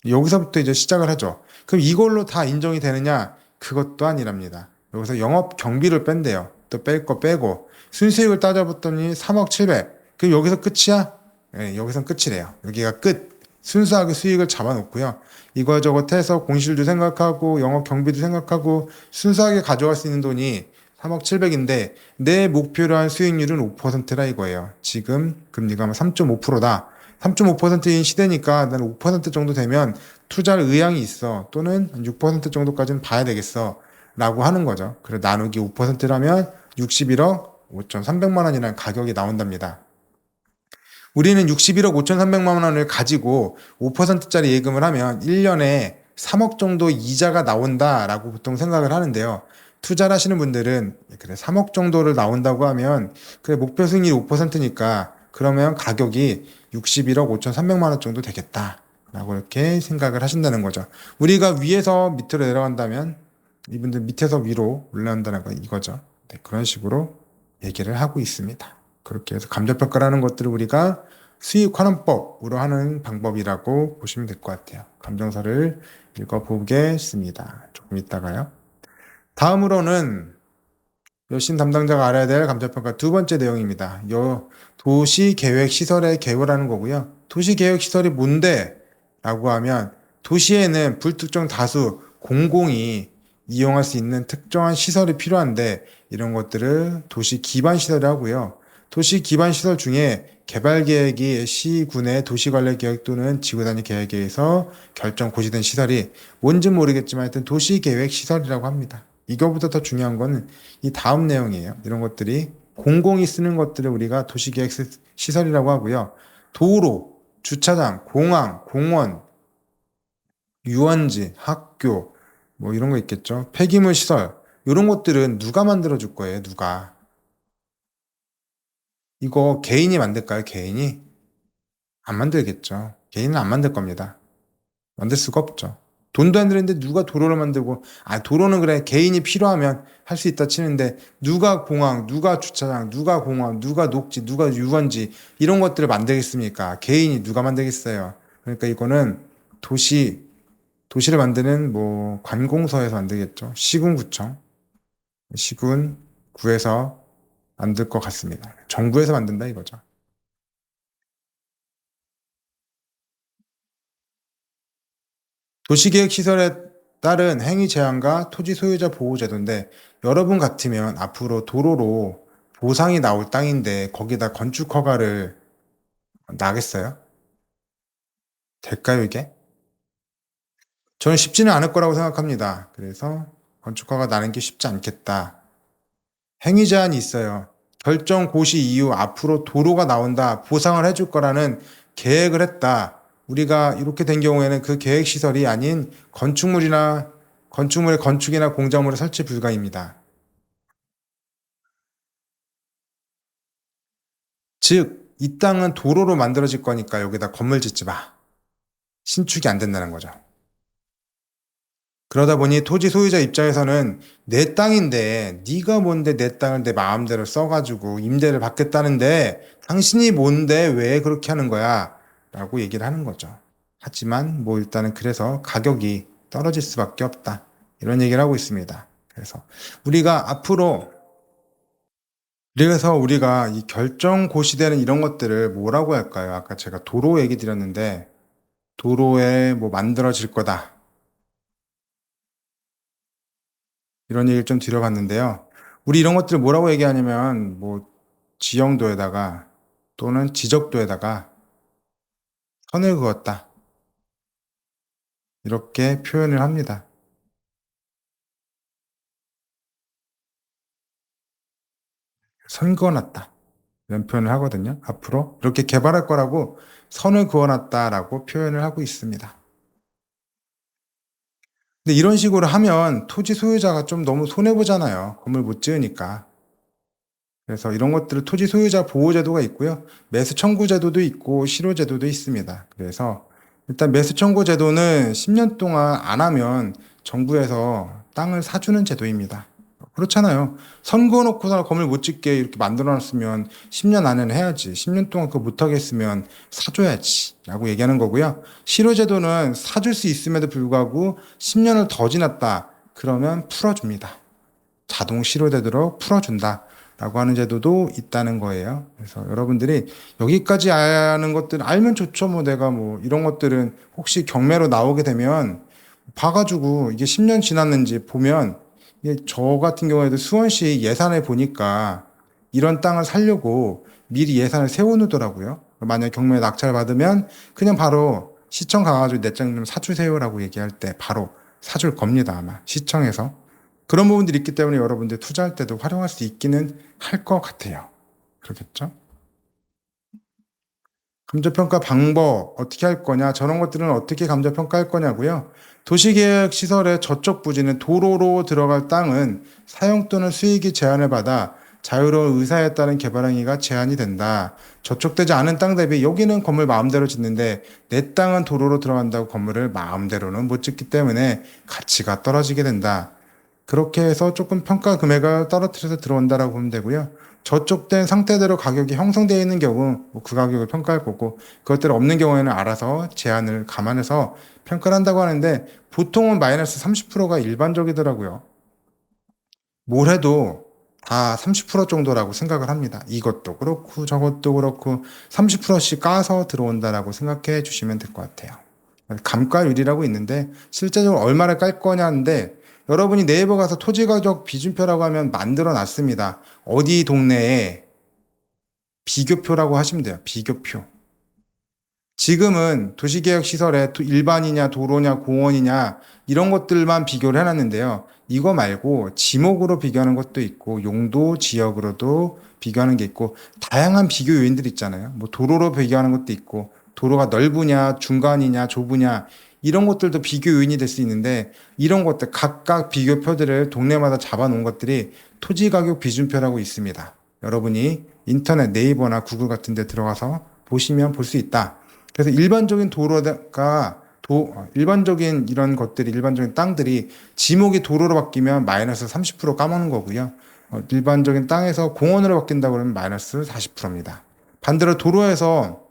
여기서부터 이제 시작을 하죠. 그럼 이걸로 다 인정이 되느냐? 그것도 아니랍니다. 여기서 영업 경비를 뺀대요. 또 뺄 거 빼고 순수익을 따져봤더니 3억 700. 그럼 여기서 끝이야? 네, 여기선 끝이래요. 여기가 끝. 순수하게 수익을 잡아놓고요. 이거저거 해서 공실도 생각하고 영업 경비도 생각하고 순수하게 가져갈 수 있는 돈이 3억 7백인데 내 목표로 한 수익률은 5%라 이거예요. 지금 금리가 3.5%다. 3.5%인 시대니까 난 5% 정도 되면 투자할 의향이 있어. 또는 6% 정도까지는 봐야 되겠어. 라고 하는 거죠. 그래 나누기 5%라면 61억 5,300만 원이라는 가격이 나온답니다. 우리는 61억 5,300만 원을 가지고 5%짜리 예금을 하면 1년에 3억 정도 이자가 나온다라고 보통 생각을 하는데요. 투자를 하시는 분들은 그래 3억 정도를 나온다고 하면 그래 목표 수익률이 5%니까 그러면 가격이 61억 5,300만 원 정도 되겠다라고 이렇게 생각을 하신다는 거죠. 우리가 위에서 밑으로 내려간다면 이분들 밑에서 위로 올라간다는 거 이거죠. 네, 그런 식으로 얘기를 하고 있습니다. 그렇게 해서 감정평가라는 것들을 우리가 수익환원법으로 하는 방법이라고 보시면 될 것 같아요. 감정서를 읽어보겠습니다. 조금 있다가요. 다음으로는 여신 담당자가 알아야 될 감정평가 두 번째 내용입니다. 도시계획시설의 개요라는 거고요. 도시계획시설이 뭔데? 라고 하면 도시에는 불특정 다수 공공이 이용할 수 있는 특정한 시설이 필요한데 이런 것들을 도시 기반 시설이라고 하고요. 도시 기반 시설 중에 개발 계획이 시군의 도시관리 계획 또는 지구단위 계획에 의해서 결정 고시된 시설이 뭔지 모르겠지만 하여튼 도시 계획 시설이라고 합니다. 이거보다 더 중요한 거는 이 다음 내용이에요. 이런 것들이 공공이 쓰는 것들을 우리가 도시계획 시설이라고 하고요. 도로, 주차장, 공항, 공원, 유원지, 학교, 뭐 이런 거 있겠죠. 폐기물 시설, 이런 것들은 누가 만들어 줄 거예요, 누가. 이거 개인이 만들까요, 개인이? 안 만들겠죠. 개인은 안 만들 겁니다. 만들 수가 없죠. 돈도 안 드는데 누가 도로를 만들고, 도로는 그래, 개인이 필요하면 할 수 있다 치는데, 누가 공항, 누가 주차장, 누가 공원, 누가 녹지, 누가 유원지, 이런 것들을 만들겠습니까? 개인이 누가 만들겠어요? 그러니까 이거는 도시를 만드는 뭐, 관공서에서 만들겠죠. 시군구청, 시군구에서 만들 것 같습니다. 정부에서 만든다 이거죠. 도시계획 시설에 따른 행위 제한과 토지 소유자 보호 제도인데 여러분 같으면 앞으로 도로로 보상이 나올 땅인데 거기다 건축 허가를 나겠어요? 될까요, 이게? 저는 쉽지는 않을 거라고 생각합니다. 그래서 건축 허가 나는 게 쉽지 않겠다. 행위 제한이 있어요. 결정 고시 이후 앞으로 도로가 나온다, 보상을 해줄 거라는 계획을 했다. 우리가 이렇게 된 경우에는 그 계획 시설이 아닌 건축물의 건축이나 공작물의 설치 불가입니다. 즉, 이 땅은 도로로 만들어질 거니까 여기다 건물 짓지 마. 신축이 안 된다는 거죠. 그러다 보니 토지 소유자 입장에서는 내 땅인데 네가 뭔데 내 땅을 내 마음대로 써가지고 임대를 받겠다는데 당신이 뭔데 왜 그렇게 하는 거야? 라고 얘기를 하는 거죠. 하지만 뭐 일단은 그래서 가격이 떨어질 수밖에 없다. 이런 얘기를 하고 있습니다. 그래서 우리가 앞으로 그래서 우리가 이 결정 고시되는 이런 것들을 뭐라고 할까요? 아까 제가 도로 얘기 드렸는데 도로에 뭐 만들어질 거다. 이런 얘기를 좀 드려봤는데요. 우리 이런 것들을 뭐라고 얘기하냐면 뭐 지형도에다가 또는 지적도에다가 선을 그었다. 이렇게 표현을 합니다. 선 그어놨다. 이런 표현을 하거든요. 앞으로 이렇게 개발할 거라고 선을 그어놨다라고 표현을 하고 있습니다. 근데 이런 식으로 하면 토지 소유자가 좀 너무 손해보잖아요. 건물 못 지으니까. 그래서 이런 것들을 토지 소유자 보호 제도가 있고요. 매수 청구 제도도 있고 실효 제도도 있습니다. 그래서 일단 매수 청구 제도는 10년 동안 안 하면 정부에서 땅을 사주는 제도입니다. 그렇잖아요. 선거 놓고서 건물 못 짓게 이렇게 만들어 놨으면 10년 안에는 해야지. 10년 동안 그거 못 하겠으면 사줘야지. 라고 얘기하는 거고요. 실효 제도는 사줄 수 있음에도 불구하고 10년을 더 지났다. 그러면 풀어줍니다. 자동 실효되도록 풀어준다. 라고 하는 제도도 있다는 거예요. 그래서 여러분들이 여기까지 아는 것들 알면 좋죠. 뭐 내가 뭐 이런 것들은 혹시 경매로 나오게 되면 봐가지고 이게 10년 지났는지 보면 이게 저 같은 경우에도 수원시 예산에 보니까 이런 땅을 사려고 미리 예산을 세워놓더라고요. 만약 경매에 낙찰 받으면 그냥 바로 시청 가가지고 내 땅 좀 사주세요라고 얘기할 때 바로 사줄 겁니다. 아마 시청에서. 그런 부분들이 있기 때문에 여러분들 투자할 때도 활용할 수 있기는 할 것 같아요. 그렇겠죠? 감정평가 방법 어떻게 할 거냐? 저런 것들은 어떻게 감정평가할 거냐고요? 도시계획 시설의 저쪽 부지는 도로로 들어갈 땅은 사용 또는 수익이 제한을 받아 자유로운 의사에 따른 개발 행위가 제한이 된다. 저촉되지 않은 땅 대비 여기는 건물 마음대로 짓는데 내 땅은 도로로 들어간다고 건물을 마음대로는 못 짓기 때문에 가치가 떨어지게 된다. 그렇게 해서 조금 평가 금액을 떨어뜨려서 들어온다라고 보면 되고요. 저촉된 상태대로 가격이 형성되어 있는 경우 그 가격을 평가할 거고 그것들 없는 경우에는 알아서 제한을 감안해서 평가를 한다고 하는데 보통은 마이너스 30%가 일반적이더라고요. 뭘 해도 다 30% 정도라고 생각을 합니다. 이것도 그렇고 저것도 그렇고 30%씩 까서 들어온다라고 생각해 주시면 될 것 같아요. 감가율이라고 있는데 실제적으로 얼마를 깔 거냐인데 여러분이 네이버 가서 토지가격 비준표라고 하면 만들어 놨습니다. 어디 동네에 비교표라고 하시면 돼요. 비교표. 지금은 도시개혁 시설에 일반이냐 도로냐 공원이냐 이런 것들만 비교를 해놨는데요. 이거 말고 지목으로 비교하는 것도 있고 용도 지역으로도 비교하는 게 있고 다양한 비교 요인들이 있잖아요. 뭐 도로로 비교하는 것도 있고 도로가 넓으냐 중간이냐 좁으냐 이런 것들도 비교 요인이 될 수 있는데 이런 것들 각각 비교표들을 동네마다 잡아놓은 것들이 토지가격 비준표라고 있습니다. 여러분이 인터넷 네이버나 구글 같은 데 들어가서 보시면 볼 수 있다. 그래서 일반적인 일반적인 이런 것들이, 일반적인 땅들이 지목이 도로로 바뀌면 마이너스 30% 까먹는 거고요. 일반적인 땅에서 공원으로 바뀐다고 그러면 마이너스 40%입니다. 반대로 도로에서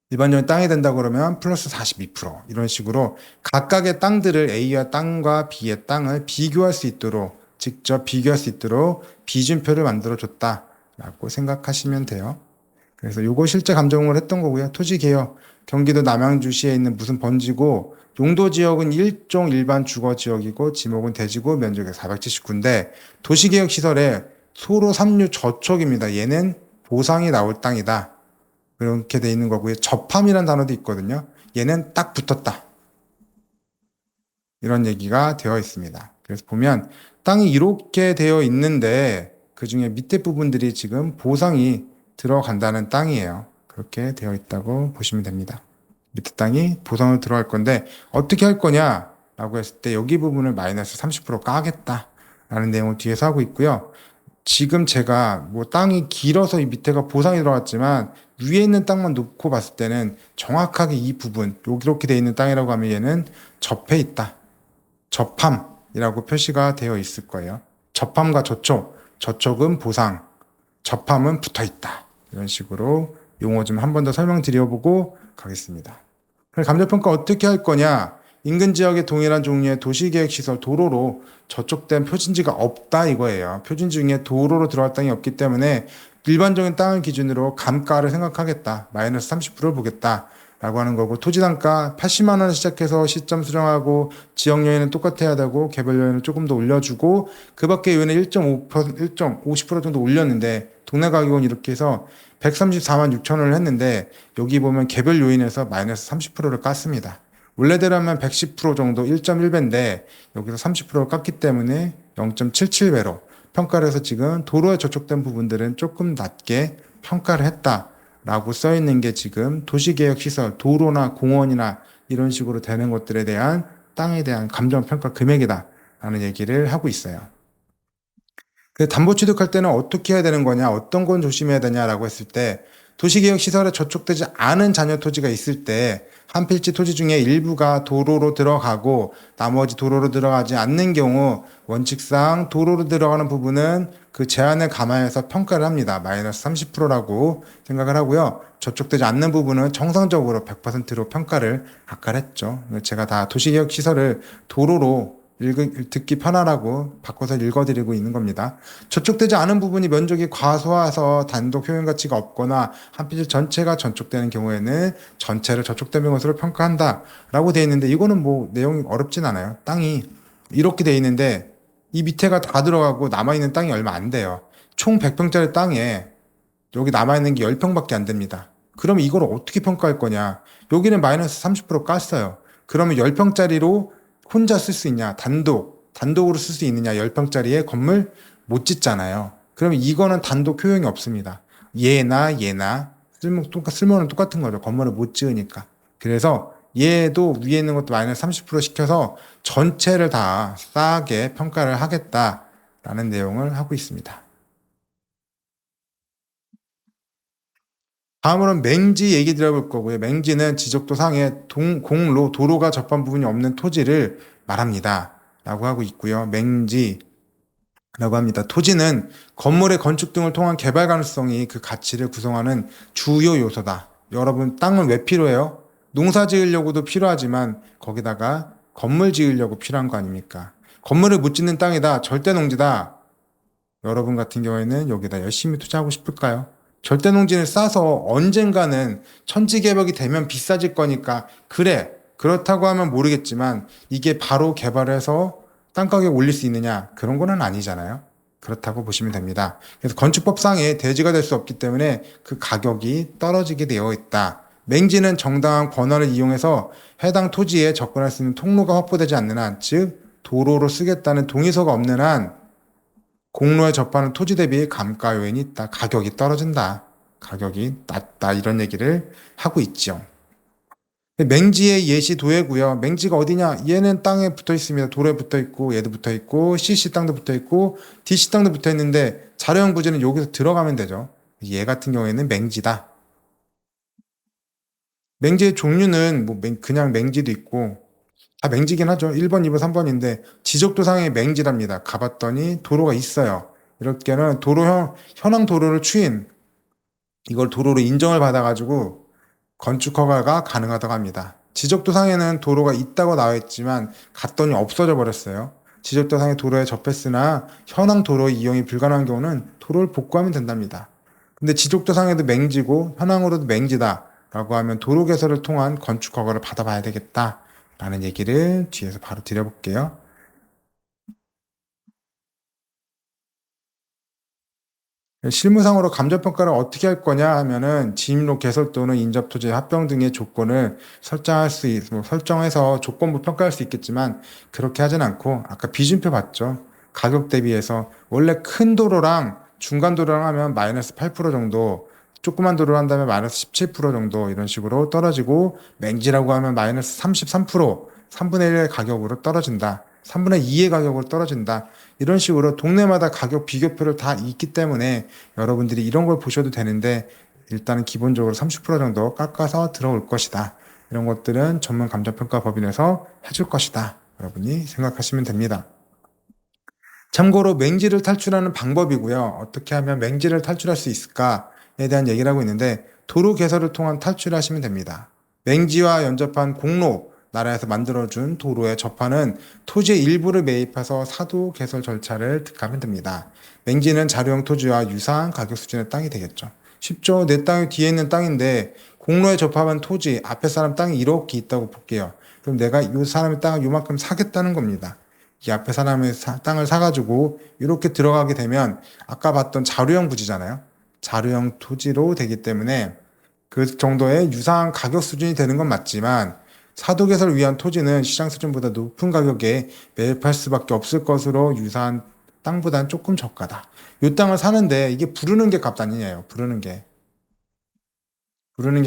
일반적인 땅이 된다고 그러면 플러스 42% 이런 식으로 각각의 땅들을 A와 땅과 B의 땅을 비교할 수 있도록 직접 비교할 수 있도록 비준표를 만들어 줬다라고 생각하시면 돼요. 그래서 요거 실제 감정을 했던 거고요. 토지개혁, 경기도 남양주시에 있는 무슨 번지고 용도지역은 일종 일반 주거지역이고 지목은 대지구 면적이 479인데 도시개혁 시설에 소로 3류 저촉입니다. 얘는 보상이 나올 땅이다. 그렇게 돼 있는 거고요. 접함이라는 단어도 있거든요. 얘는 딱 붙었다. 이런 얘기가 되어 있습니다. 그래서 보면 땅이 이렇게 되어 있는데 그 중에 밑에 부분들이 지금 보상이 들어간다는 땅이에요. 그렇게 되어 있다고 보시면 됩니다. 밑에 땅이 보상으로 들어갈 건데 어떻게 할 거냐라고 했을 때 여기 부분을 마이너스 30% 까겠다라는 내용을 뒤에서 하고 있고요. 지금 제가 뭐 땅이 길어서 이 밑에가 보상이 들어갔지만 위에 있는 땅만 놓고 봤을 때는 정확하게 이 부분 이렇게 되어 있는 땅이라고 하면 얘는 접해 있다. 접함이라고 표시가 되어 있을 거예요. 접함과 저촉은 보상, 접함은 붙어 있다. 이런 식으로 용어 좀 한 번 더 설명드려보고 가겠습니다. 감정평가 어떻게 할 거냐? 인근 지역의 동일한 종류의 도시계획시설 도로로 저촉된 표준지가 없다 이거예요. 표준지 중에 도로로 들어갈 땅이 없기 때문에 일반적인 땅을 기준으로 감가를 생각하겠다. 마이너스 30%를 보겠다. 라고 하는 거고 토지단가 80만 원을 시작해서 시점 수정하고 지역 요인은 똑같아야 되고 개별 요인을 조금 더 올려주고 그 밖에 요인은 1.50% 정도 올렸는데 동네 가격은 이렇게 해서 134만 6천 원을 했는데 여기 보면 개별 요인에서 마이너스 30%를 깠습니다. 원래대로 하면 110% 정도 1.1배인데 여기서 30%를 깠기 때문에 0.77배로 평가를 해서 지금 도로에 저촉된 부분들은 조금 낮게 평가를 했다라고 써 있는 게 지금 도시개혁 시설, 도로나 공원이나 이런 식으로 되는 것들에 대한 땅에 대한 감정평가 금액이다라는 얘기를 하고 있어요. 담보 취득할 때는 어떻게 해야 되는 거냐, 어떤 건 조심해야 되냐라고 했을 때 도시개혁 시설에 저촉되지 않은 잔여 토지가 있을 때 한 필지 토지 중에 일부가 도로로 들어가고 나머지 도로로 들어가지 않는 경우 원칙상 도로로 들어가는 부분은 그 제한을 감안해서 평가를 합니다. 마이너스 30%라고 생각을 하고요. 저촉되지 않는 부분은 정상적으로 100%로 평가를 아까 했죠. 제가 다 도시개혁 시설을 도로로 듣기 편하라고 바꿔서 읽어드리고 있는 겁니다. 저촉되지 않은 부분이 면적이 과소해서 단독 효용 가치가 없거나 한 필지 전체가 전촉되는 경우에는 전체를 저촉된 것으로 평가한다 라고 되어 있는데 이거는 뭐 내용이 어렵진 않아요. 땅이 이렇게 되어 있는데 이 밑에가 다 들어가고 남아있는 땅이 얼마 안 돼요. 총 100평짜리 땅에 여기 남아있는 게 10평밖에 안 됩니다. 그러면 이걸 어떻게 평가할 거냐. 여기는 마이너스 30% 깠어요. 그러면 10평짜리로 혼자 쓸 수 있냐? 단독으로 쓸 수 있느냐? 10평짜리의 건물 못 짓잖아요. 그러면 이거는 단독 효용이 없습니다. 얘나 쓸모는 똑같은 거죠. 건물을 못 지으니까. 그래서 얘도 위에 있는 것도 마이너스 30% 시켜서 전체를 다 싸게 평가를 하겠다라는 내용을 하고 있습니다. 다음으로는 맹지 얘기 드려볼 거고요. 맹지는 지적도 상에 공로, 도로가 접한 부분이 없는 토지를 말합니다. 라고 하고 있고요. 맹지라고 합니다. 토지는 건물의 건축 등을 통한 개발 가능성이 그 가치를 구성하는 주요 요소다. 여러분, 땅은 왜 필요해요? 농사 지으려고도 필요하지만 거기다가 건물 지으려고 필요한 거 아닙니까? 건물을 못 짓는 땅이다. 절대 농지다. 여러분 같은 경우에는 여기다 열심히 투자하고 싶을까요? 절대 농지를 싸서 언젠가는 천지개벽이 되면 비싸질 거니까 그래 그렇다고 하면 모르겠지만 이게 바로 개발해서 땅가격 올릴 수 있느냐 그런 거는 아니잖아요. 그렇다고 보시면 됩니다. 그래서 건축법상에 대지가 될 수 없기 때문에 그 가격이 떨어지게 되어 있다. 맹지는 정당한 권한을 이용해서 해당 토지에 접근할 수 있는 통로가 확보되지 않는 한, 즉 도로로 쓰겠다는 동의서가 없는 한 공로에 접하는 토지 대비 감가 요인이 있다. 가격이 떨어진다. 가격이 낮다. 이런 얘기를 하고 있죠. 맹지의 예시 도해고요. 맹지가 어디냐? 얘는 땅에 붙어 있습니다. 도로에 붙어 있고 얘도 붙어 있고 CC 땅도 붙어 있고 DC 땅도 붙어 있는데 자료형 부지는 여기서 들어가면 되죠. 얘 같은 경우에는 맹지다. 맹지의 종류는 뭐 그냥 맹지도 있고 다 맹지긴 하죠. 1번, 2번, 3번인데 지적도상의 맹지랍니다. 가봤더니 도로가 있어요. 이렇게는 현황 도로를 추인 이걸 도로로 인정을 받아가지고 건축 허가가 가능하다고 합니다. 지적도상에는 도로가 있다고 나와 있지만 갔더니 없어져 버렸어요. 지적도상의 도로에 접했으나 현황 도로 이용이 불가능한 경우는 도로를 복구하면 된답니다. 근데 지적도상에도 맹지고 현황으로도 맹지다라고 하면 도로 개설을 통한 건축 허가를 받아봐야 되겠다라는 얘기를 뒤에서 바로 드려볼게요. 실무상으로 감정평가를 어떻게 할 거냐 하면은 진입로 개설 또는 인접 토지 합병 등의 조건을 설정해서 조건부 평가할 수 있겠지만 그렇게 하진 않고 아까 비준표 봤죠? 가격 대비해서 원래 큰 도로랑 중간 도로랑 하면 마이너스 8% 정도, 조그만 도로를 한다면 마이너스 17% 정도 이런 식으로 떨어지고 맹지라고 하면 마이너스 33%, 3분의 1의 가격으로 떨어진다. 3분의 2의 가격으로 떨어진다. 이런 식으로 동네마다 가격 비교표를 다 있기 때문에 여러분들이 이런 걸 보셔도 되는데 일단은 기본적으로 30% 정도 깎아서 들어올 것이다. 이런 것들은 전문 감정평가 법인에서 해줄 것이다. 여러분이 생각하시면 됩니다. 참고로 맹지를 탈출하는 방법이고요. 어떻게 하면 맹지를 탈출할 수 있을까에 대한 얘기를 하고 있는데 도로 개설을 통한 탈출을 하시면 됩니다. 맹지와 연접한 공로, 나라에서 만들어준 도로에 접하는 토지의 일부를 매입해서 사도 개설 절차를 득하면 됩니다. 맹지는 자료형 토지와 유사한 가격 수준의 땅이 되겠죠. 쉽죠? 내 땅이 뒤에 있는 땅인데 공로에 접하면 토지, 앞에 사람 땅이 이렇게 있다고 볼게요. 그럼 내가 이 사람의 땅을 요만큼 사겠다는 겁니다. 이 앞에 사람의 땅을 사가지고 이렇게 들어가게 되면 아까 봤던 자료형 부지잖아요. 자료형 토지로 되기 때문에 그 정도의 유사한 가격 수준이 되는 건 맞지만 사도 개설을 위한 토지는 시장 수준보다 높은 가격에 매입할 수밖에 없을 것으로 유사한 땅보다는 조금 저가다. 이 땅을 사는데 이게 부르는 게 값 아니냐요. 부르는 게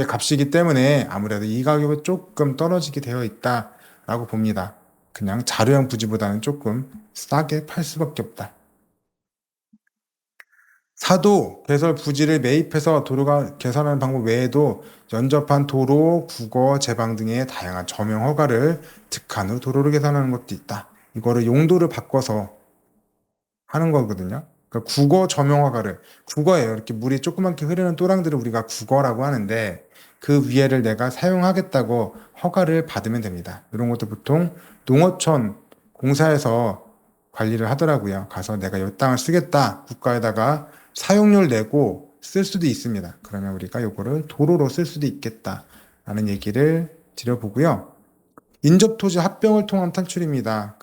값이기 때문에 아무래도 이 가격은 조금 떨어지게 되어 있다라고 봅니다. 그냥 자료형 부지보다는 조금 싸게 팔 수밖에 없다. 사도 개설 부지를 매입해서 도로가 개선하는 방법 외에도 연접한 도로, 국어, 제방 등의 다양한 점용 허가를 득한 후 도로를 개선하는 것도 있다. 이거를 용도를 바꿔서 하는 거거든요. 그러니까 국어 점용 허가를 국어예요. 이렇게 물이 조그맣게 흐르는 또랑들을 우리가 국어라고 하는데 그 위에를 내가 사용하겠다고 허가를 받으면 됩니다. 이런 것도 보통 농어촌 공사에서 관리를 하더라고요. 가서 내가 이 땅을 쓰겠다. 국가에다가 사용료를 내고 쓸 수도 있습니다. 그러면 우리가 이거를 도로로 쓸 수도 있겠다라는 얘기를 드려보고요. 인접토지 합병을 통한 탈출입니다.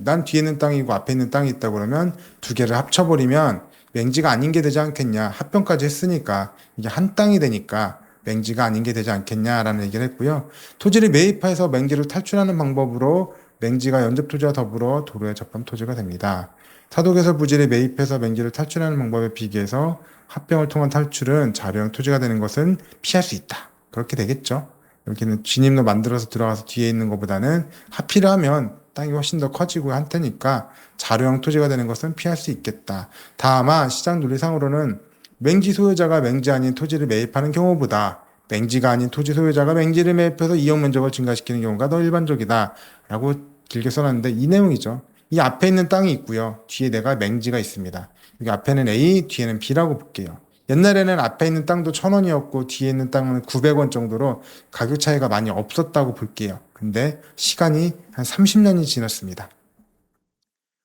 난 뒤에 있는 땅이고 앞에 있는 땅이 있다 그러면 두 개를 합쳐버리면 맹지가 아닌 게 되지 않겠냐. 합병까지 했으니까 이게 한 땅이 되니까 맹지가 아닌 게 되지 않겠냐라는 얘기를 했고요. 토지를 매입해서 맹지를 탈출하는 방법으로 맹지가 연접토지와 더불어 도로에 접한 토지가 됩니다. 사도개설 부지를 매입해서 맹지를 탈출하는 방법에 비교해서 합병을 통한 탈출은 자료형 토지가 되는 것은 피할 수 있다. 그렇게 되겠죠. 여기는 진입로 만들어서 들어가서 뒤에 있는 것보다는 하필하면 땅이 훨씬 더 커지고 한 테니까 자료형 토지가 되는 것은 피할 수 있겠다. 다만 시장 논리상으로는 맹지 소유자가 맹지 아닌 토지를 매입하는 경우보다 맹지가 아닌 토지 소유자가 맹지를 매입해서 이용 면적을 증가시키는 경우가 더 일반적이다. 라고 길게 써놨는데 이 내용이죠. 이 앞에 있는 땅이 있고요. 뒤에 내가 맹지가 있습니다. 여기 앞에는 A, 뒤에는 B라고 볼게요. 옛날에는 앞에 있는 땅도 1,000원이었고 뒤에 있는 땅은 900원 정도로 가격 차이가 많이 없었다고 볼게요. 근데 시간이 한 30년이 지났습니다.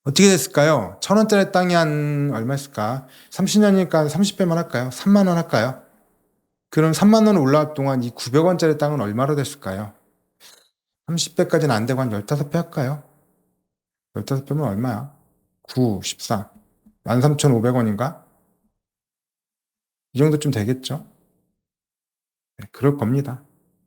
어떻게 됐을까요? 1,000원짜리 땅이 한 얼마였을까? 30년이니까 30배만 할까요? 3만 원 할까요? 그럼 3만 원 올라갈 동안 이 900원짜리 땅은 얼마로 됐을까요? 30배까지는 안 되고 한 15배 할까요? 15배면 얼마야? 9, 14. 13,500원인가? 이 정도쯤 되겠죠? 네, 그럴 겁니다.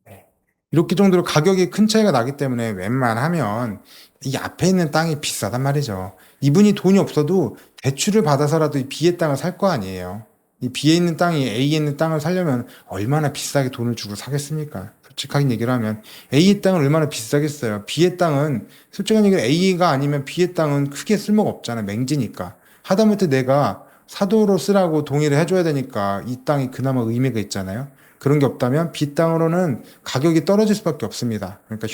네. 이렇게 정도로 가격이 큰 차이가 나기 때문에 웬만하면 이 앞에 있는 땅이 비싸단 말이죠. 이분이 돈이 없어도 대출을 받아서라도 이 B의 땅을 살 거 아니에요. 이 B에 있는 땅이 A에 있는 땅을 사려면 얼마나 비싸게 돈을 주고 사겠습니까? 솔직하게 얘기를 하면 A의 땅은 얼마나 비싸겠어요. B의 땅은 솔직한 얘기로 A가 아니면 B의 땅은 크게 쓸모가 없잖아요. 맹지니까. 하다못해 내가 사도로 쓰라고 동의를 해줘야 되니까 이 땅이 그나마 의미가 있잖아요. 그런 게 없다면 B 땅으로는 가격이 떨어질 수밖에 없습니다. 그러니까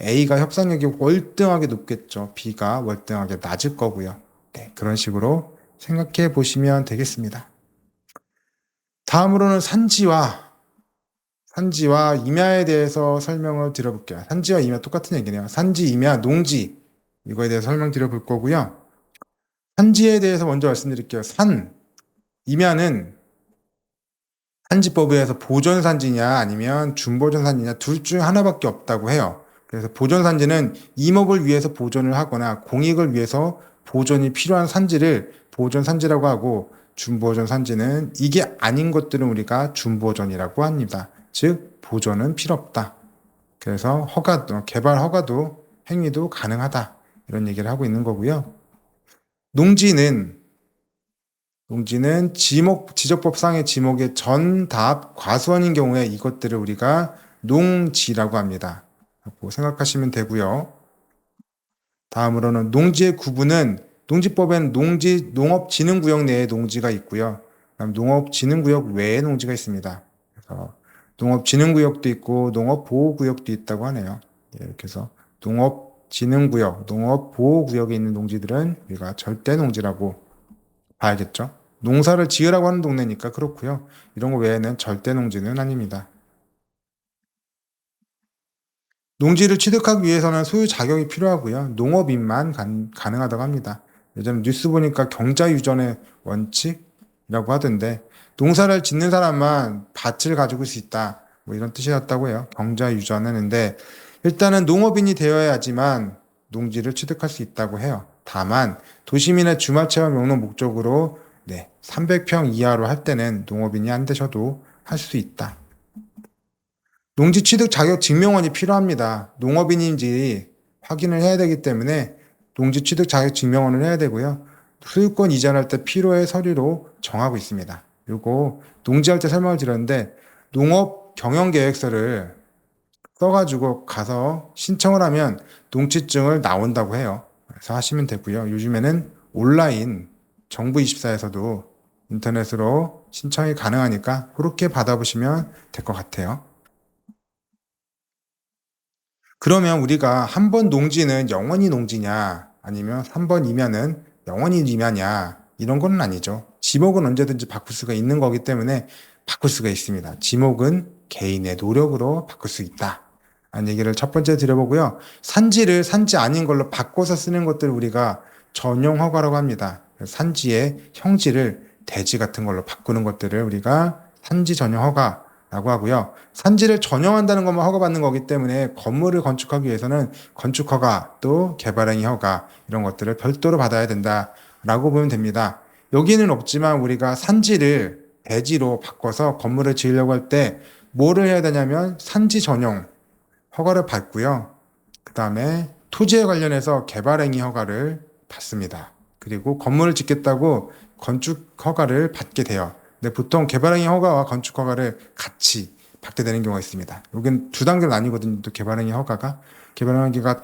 A가 협상력이 월등하게 높겠죠. B가 월등하게 낮을 거고요. 네, 그런 식으로 생각해 보시면 되겠습니다. 다음으로는 산지와 임야에 대해서 설명을 드려볼게요. 산지와 임야 똑같은 얘기네요. 산지, 임야, 농지 이거에 대해서 설명드려 볼 거고요. 산지에 대해서 먼저 말씀드릴게요. 임야는 산지법에서 보존산지냐 아니면 준보존산지냐 둘 중 하나밖에 없다고 해요. 그래서 보존산지는 임업을 위해서 보존을 하거나 공익을 위해서 보존이 필요한 산지를 보존산지라고 하고 준보존산지는 이게 아닌 것들은 우리가 준보존이라고 합니다. 즉 보존은 필요 없다. 그래서 개발 허가도 행위도 가능하다. 이런 얘기를 하고 있는 거고요. 농지는 지적법상의 지목의 전답 과수원인 경우에 이것들을 우리가 농지라고 합니다. 라고 생각하시면 되고요. 다음으로는 농지의 구분은 농지법에는 농업진흥구역 내에 농지가 있고요. 그다음 농업진흥구역 외에 농지가 있습니다. 그래서 농업진흥구역도 있고 농업보호구역도 있다고 하네요. 이렇게 해서 농업진흥구역, 농업보호구역에 있는 농지들은 우리가 절대농지라고 봐야겠죠. 농사를 지으라고 하는 동네니까 그렇고요. 이런 거 외에는 절대 농지는 아닙니다. 농지를 취득하기 위해서는 소유 자격이 필요하고요. 농업인만 가능하다고 합니다. 요즘 뉴스 보니까 경자유전의 원칙이라고 하던데 농사를 짓는 사람만 밭을 가지고 있을 수 있다. 뭐 이런 뜻이었다고 해요. 경자유전은. 근데 일단은 농업인이 되어야지만 농지를 취득할 수 있다고 해요. 다만 도심이나 주말체험 용도 목적으로 300평 이하로 할 때는 농업인이 안 되셔도 할 수 있다. 농지 취득 자격 증명원이 필요합니다. 농업인인지 확인을 해야 되기 때문에 농지 취득 자격 증명원을 해야 되고요. 소유권 이전할 때 필요의 서류로 정하고 있습니다. 그리고 농지할 때 설명을 드렸는데 농업 경영계획서를 써가지고 가서 신청을 하면 농지증을 나온다고 해요. 그래서 하시면 되고요. 요즘에는 온라인 정부24에서도 인터넷으로 신청이 가능하니까 그렇게 받아보시면 될 것 같아요. 그러면 우리가 한 번 농지는 영원히 농지냐 아니면 3번 임야는 영원히 임야냐 이런 건 아니죠. 지목은 언제든지 바꿀 수가 있는 거기 때문에 바꿀 수가 있습니다. 지목은 개인의 노력으로 바꿀 수 있다. 라는 얘기를 첫 번째 드려보고요. 산지를 산지 아닌 걸로 바꿔서 쓰는 것들을 우리가 전용 허가라고 합니다. 산지의 형지를 대지 같은 걸로 바꾸는 것들을 우리가 산지 전용 허가라고 하고요. 산지를 전용한다는 것만 허가받는 거기 때문에 건물을 건축하기 위해서는 건축 허가 또 개발행위 허가 이런 것들을 별도로 받아야 된다라고 보면 됩니다. 여기는 없지만 우리가 산지를 대지로 바꿔서 건물을 지으려고 할 때 뭐를 해야 되냐면 산지 전용 허가를 받고요. 그 다음에 토지에 관련해서 개발행위 허가를 받습니다. 그리고 건물을 짓겠다고 건축 허가를 받게 돼요. 근데 보통 개발행위 허가와 건축 허가를 같이 받게 되는 경우가 있습니다. 여기는 두 단계로 나뉘거든요. 또 개발행위 허가가. 개발행위가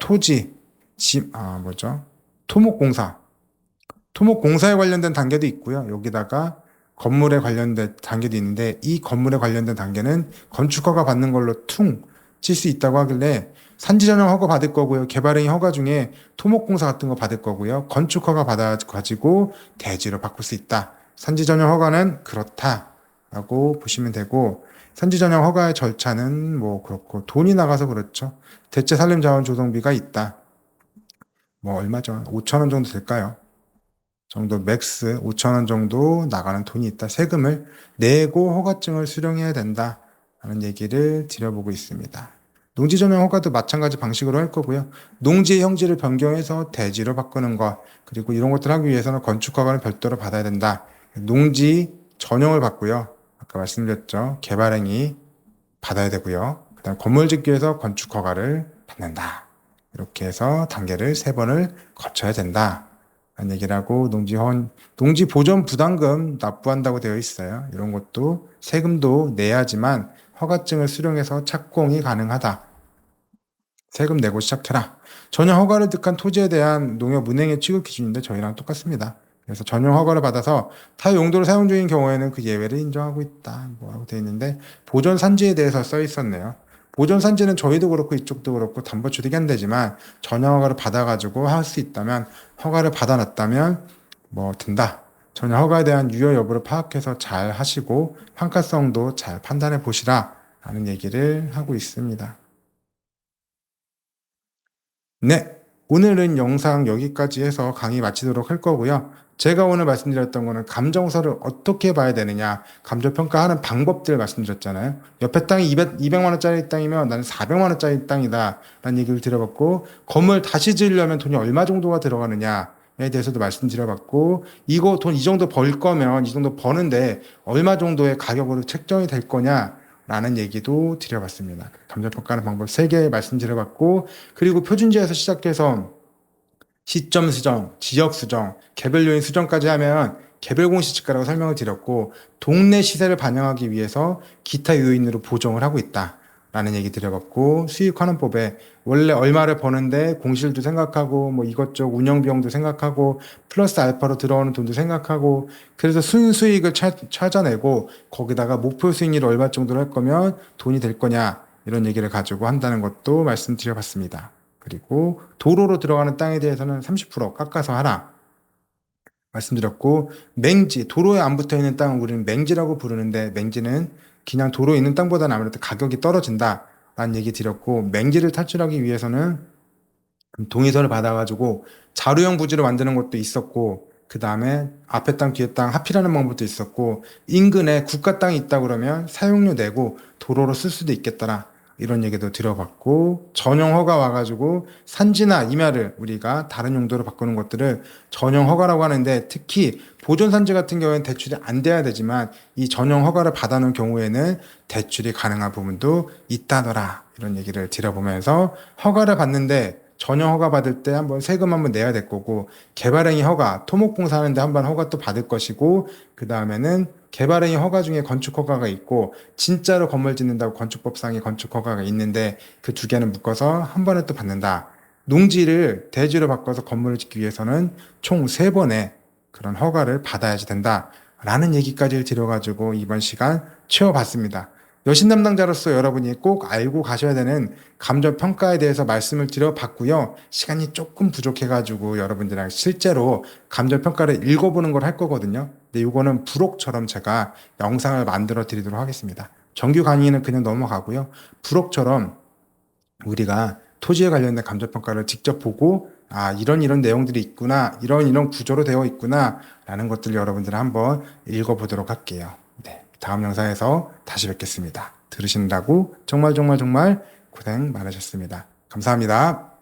토목공사에 관련된 단계도 있고요. 여기다가 건물에 관련된 단계도 있는데 이 건물에 관련된 단계는 건축 허가 받는 걸로 퉁 칠 수 있다고 하길래 산지 전용 허가 받을 거고요. 개발행위 허가 중에 토목공사 같은 거 받을 거고요. 건축 허가 받아가지고 대지로 바꿀 수 있다. 산지 전용 허가는 그렇다라고 보시면 되고 산지 전용 허가의 절차는 뭐 그렇고 돈이 나가서 그렇죠. 대체 산림 자원 조성비가 있다. 뭐 얼마죠? 5,000원 정도 될까요? 정도 맥스 5,000원 정도 나가는 돈이 있다. 세금을 내고 허가증을 수령해야 된다. 라는 얘기를 드려보고 있습니다. 농지 전용 허가도 마찬가지 방식으로 할 거고요. 농지의 형질을 변경해서 대지로 바꾸는 것, 그리고 이런 것들 하기 위해서는 건축 허가를 별도로 받아야 된다. 농지 전용을 받고요. 아까 말씀드렸죠. 개발행위 받아야 되고요. 그다음 건물 짓기 위해서 건축 허가를 받는다. 이렇게 해서 단계를 3번을 거쳐야 된다. 라는 얘기를 하고 농지 보전 부담금 납부한다고 되어 있어요. 이런 것도 세금도 내야지만 허가증을 수령해서 착공이 가능하다. 세금 내고 시작해라. 전용 허가를 득한 토지에 대한 농협 은행의 취급 기준인데 저희랑 똑같습니다. 그래서 전용 허가를 받아서 타 용도로 사용 중인 경우에는 그 예외를 인정하고 있다. 뭐라고 되어 있는데 보존 산지에 대해서 써 있었네요. 보존 산지는 저희도 그렇고 이쪽도 그렇고 담보 취득이 안 되지만 전용 허가를 받아가지고 할 수 있다면 허가를 받아놨다면 뭐 된다. 전용 허가에 대한 유효 여부를 파악해서 잘 하시고 평가성도 잘 판단해 보시라 라는 얘기를 하고 있습니다. 네, 오늘은 영상 여기까지 해서 강의 마치도록 할 거고요. 제가 오늘 말씀드렸던 거는 감정서를 어떻게 봐야 되느냐, 감정평가하는 방법들 말씀드렸잖아요. 옆에 땅이 200만 원짜리 땅이면 나는 400만 원짜리 땅이다 라는 얘기를 드려봤고, 건물 다시 지으려면 돈이 얼마 정도가 들어가느냐에 대해서도 말씀드려봤고, 이거 돈 이 정도 벌 거면 이 정도 버는데 얼마 정도의 가격으로 책정이 될 거냐 라는 얘기도 드려봤습니다. 감정평가하는 방법 3개 말씀드려봤고, 그리고 표준지에서 시작해서 시점 수정, 지역 수정, 개별 요인 수정까지 하면 개별 공시지가라고 설명을 드렸고, 동네 시세를 반영하기 위해서 기타 요인으로 보정을 하고 있다. 라는 얘기 드려봤고, 수익환원법에 원래 얼마를 버는데 공실도 생각하고 뭐 이것저것 운영비용도 생각하고 플러스 알파로 들어오는 돈도 생각하고, 그래서 순수익을 찾아내고 거기다가 목표 수익률을 얼마 정도로 할 거면 돈이 될 거냐, 이런 얘기를 가지고 한다는 것도 말씀드려봤습니다. 그리고 도로로 들어가는 땅에 대해서는 30% 깎아서 하라 말씀드렸고, 맹지, 도로에 안 붙어 있는 땅은 우리는 맹지라고 부르는데, 맹지는 그냥 도로에 있는 땅보다는 아무래도 가격이 떨어진다 라는 얘기 드렸고, 맹지를 탈출하기 위해서는 동의서를 받아가지고 자료형 부지로 만드는 것도 있었고, 그 다음에 앞에 땅 뒤에 땅 합의라는 방법도 있었고, 인근에 국가 땅이 있다 그러면 사용료 내고 도로로 쓸 수도 있겠더라 이런 얘기도 들어봤고, 전용 허가 와가지고 산지나 임야를 우리가 다른 용도로 바꾸는 것들을 전용 허가라고 하는데, 특히 보존 산지 같은 경우에는 대출이 안 돼야 되지만 이 전용 허가를 받아놓은 경우에는 대출이 가능한 부분도 있다더라 이런 얘기를 들어보면서, 허가를 받는데 전용 허가 받을 때 한번 세금 한번 내야 될 거고, 개발행위 허가, 토목공사 하는데 한번 허가 또 받을 것이고, 그 다음에는 개발행위 허가 중에 건축 허가가 있고, 진짜로 건물 짓는다고 건축법상의 건축 허가가 있는데 그 2개는 묶어서 한 번에 또 받는다. 농지를 대지로 바꿔서 건물을 짓기 위해서는 총 3번의 그런 허가를 받아야지 된다 라는 얘기까지 드려가지고 이번 시간 채워봤습니다. 여신 담당자로서 여러분이 꼭 알고 가셔야 되는 감정평가에 대해서 말씀을 드려봤고요. 시간이 조금 부족해가지고 여러분들이랑 실제로 감정평가를 읽어보는 걸 할 거거든요. 근데 이거는 부록처럼 제가 영상을 만들어 드리도록 하겠습니다. 정규 강의는 그냥 넘어가고요. 부록처럼 우리가 토지에 관련된 감정평가를 직접 보고, 아, 이런 내용들이 있구나, 이런 구조로 되어 있구나 라는 것들 여러분들 한번 읽어보도록 할게요. 네, 다음 영상에서 다시 뵙겠습니다. 들으신다고 정말 고생 많으셨습니다. 감사합니다.